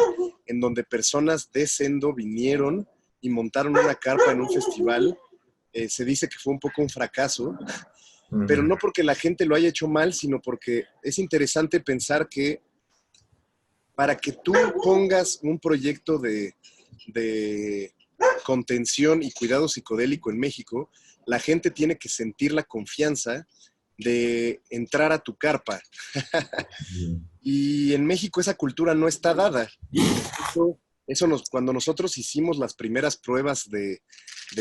en donde personas de Sendo vinieron y montaron una carpa en un festival. Se dice que fue un poco un fracaso, pero no porque la gente lo haya hecho mal, sino porque es interesante pensar que para que tú pongas un proyecto de contención y cuidado psicodélico en México, la gente tiene que sentir la confianza de entrar a tu carpa. Y en México esa cultura no está dada. Cuando nosotros hicimos las primeras pruebas de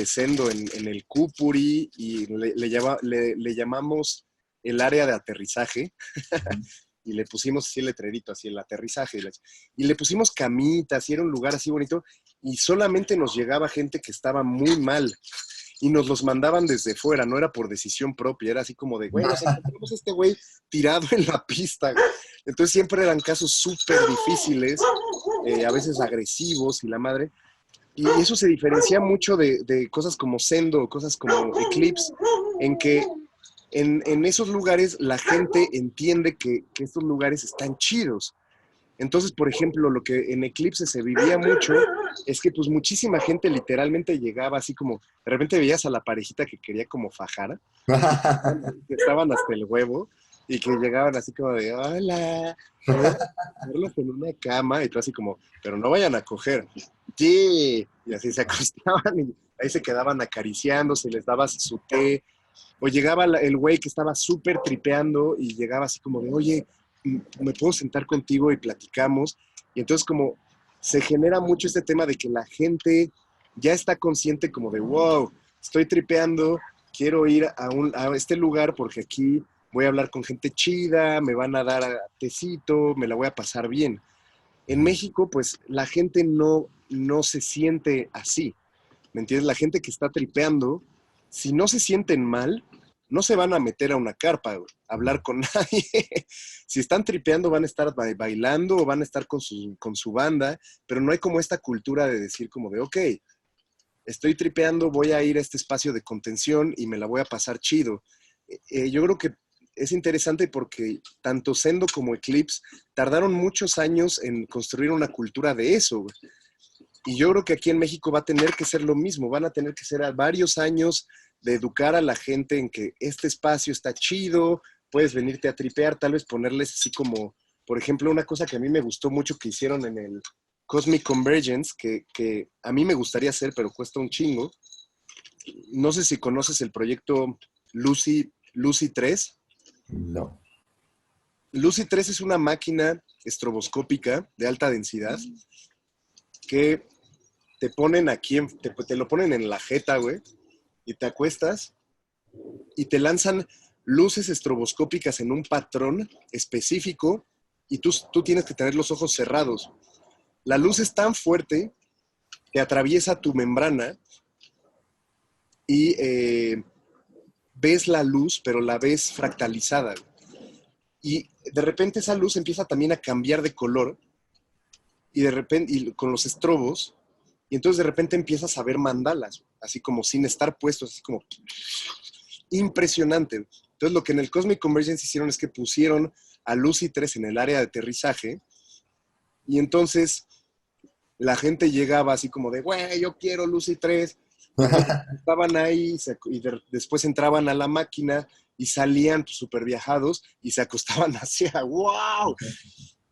Sendo en el Cupuri y le llamamos el área de aterrizaje, y le pusimos así el letrerito, así el aterrizaje, y le pusimos camitas, y era un lugar así bonito, y solamente nos llegaba gente que estaba muy mal, y nos los mandaban desde fuera, no era por decisión propia, era así como de, güey, nos encontramos a este güey tirado en la pista. Entonces siempre eran casos súper difíciles, a veces agresivos y la madre, y eso se diferencia mucho de cosas como Sendo, cosas como Eclipse, en que en esos lugares la gente entiende que estos lugares están chidos. Entonces, por ejemplo, lo que en Eclipse se vivía mucho es que pues muchísima gente literalmente llegaba así como, de repente veías a la parejita que quería como fajar, que estaban hasta el huevo y que llegaban así como de, hola, ¿puedo ponerlos en una cama? Y tú así como, pero no vayan a coger. Sí, y así se acostaban y ahí se quedaban acariciándose, les dabas su té. O llegaba el güey que estaba súper tripeando y llegaba así como de, oye, ¿me puedo sentar contigo y platicamos? Y entonces como se genera mucho este tema de que la gente ya está consciente como de, wow, estoy tripeando, quiero ir a este lugar porque aquí voy a hablar con gente chida, me van a dar tecito, me la voy a pasar bien. En México, pues la gente no se siente así, ¿me entiendes? La gente que está tripeando, si no se sienten mal, no se van a meter a una carpa, güey, a hablar con nadie. Si están tripeando, van a estar bailando o van a estar con su banda, pero no hay como esta cultura de decir como de, ok, estoy tripeando, voy a ir a este espacio de contención y me la voy a pasar chido. Yo creo que es interesante porque tanto Sendo como Eclipse tardaron muchos años en construir una cultura de eso, güey. Y yo creo que aquí en México va a tener que ser lo mismo, van a tener que ser varios años de educar a la gente en que este espacio está chido, puedes venirte a tripear, tal vez ponerles así como, por ejemplo, una cosa que a mí me gustó mucho que hicieron en el Cosmic Convergence, que a mí me gustaría hacer, pero cuesta un chingo. No sé si conoces el proyecto Lucy 3. No. Lucy 3 es una máquina estroboscópica de alta densidad que te ponen aquí, te lo ponen en la jeta, güey, y te acuestas y te lanzan luces estroboscópicas en un patrón específico y tú tienes que tener los ojos cerrados. La luz es tan fuerte que atraviesa tu membrana y ves la luz, pero la ves fractalizada. Y de repente esa luz empieza también a cambiar de color y de repente y con los estrobos, y entonces de repente empiezas a ver mandalas, así como sin estar puestos, así como impresionante. Entonces lo que en el Cosmic Convergence hicieron es que pusieron a Lucy 3 en el área de aterrizaje y entonces la gente llegaba así como de, güey, yo quiero Lucy 3. Estaban ahí y después entraban a la máquina y salían súper viajados y se acostaban hacia, wow.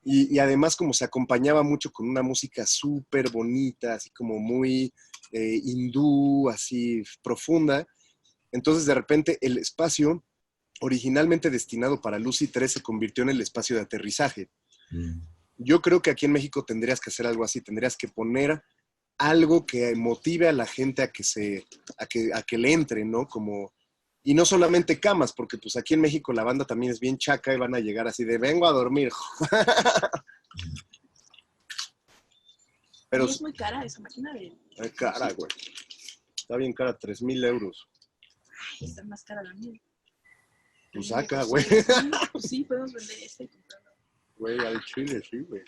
Y además como se acompañaba mucho con una música súper bonita, así como muy hindú, así profunda. Entonces de repente el espacio originalmente destinado para Lucy 3 se convirtió en el espacio de aterrizaje. Yo creo que aquí en México tendrías que hacer algo así, tendrías que poner algo que motive a la gente a que le entre, ¿no? Como, y no solamente camas, porque pues aquí en México la banda también es bien chaca y van a llegar así de, vengo a dormir. Pero es muy cara esa máquina de... Es cara, güey. Está bien cara, 3,000 euros. Ay, está más cara la mía. Pues saca, güey. Pues sí, podemos vender esta y comprarla. Güey, al chile, sí, güey.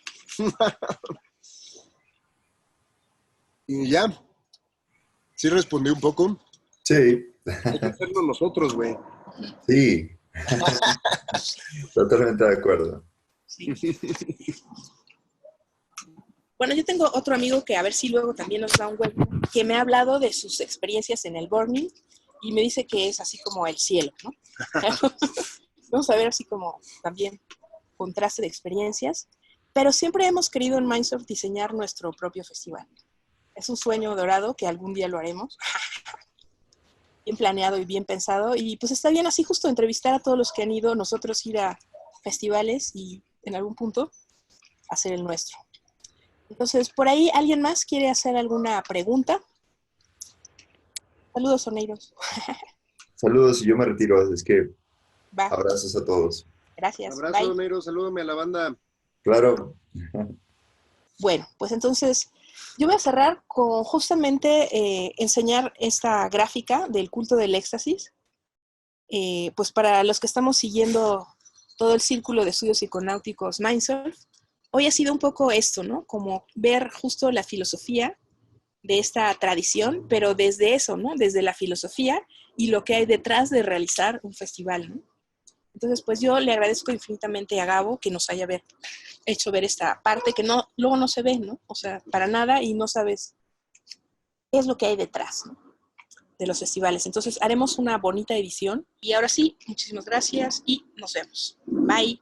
Y ya. ¿Sí respondí un poco? Sí. Hay que hacerlo nosotros, güey. Sí. Totalmente de acuerdo. Sí. Bueno, yo tengo otro amigo que a ver si luego también nos da un hueco, que me ha hablado de sus experiencias en el Burning y me dice que es así como el cielo, ¿no? Vamos a ver así como también contraste de experiencias. Pero siempre hemos querido en Mindsurf diseñar nuestro propio festival. Es un sueño dorado que algún día lo haremos. Bien planeado y bien pensado. Y pues está bien así justo entrevistar a todos los que han ido, nosotros ir a festivales y en algún punto hacer el nuestro. Entonces, por ahí, ¿alguien más quiere hacer alguna pregunta? Saludos, Oneiros. Saludos y yo me retiro, es que Va, abrazos a todos. gracias. Abrazo, Bye. Nero, salúdame a la banda. Claro. Bueno, pues entonces yo voy a cerrar con justamente enseñar esta gráfica del culto del éxtasis. Pues para los que estamos siguiendo todo el círculo de estudios psiconáuticos Mindsurf, hoy ha sido un poco esto, ¿no? Como ver justo la filosofía de esta tradición, pero desde eso, ¿no? Desde la filosofía y lo que hay detrás de realizar un festival, ¿no? Entonces, pues yo le agradezco infinitamente a Gabo que nos haya hecho ver esta parte que no, luego no se ve, ¿no? O sea, para nada y no sabes qué es lo que hay detrás, ¿no? De los festivales. Entonces, haremos una bonita edición. Y ahora sí, muchísimas gracias y nos vemos. Bye.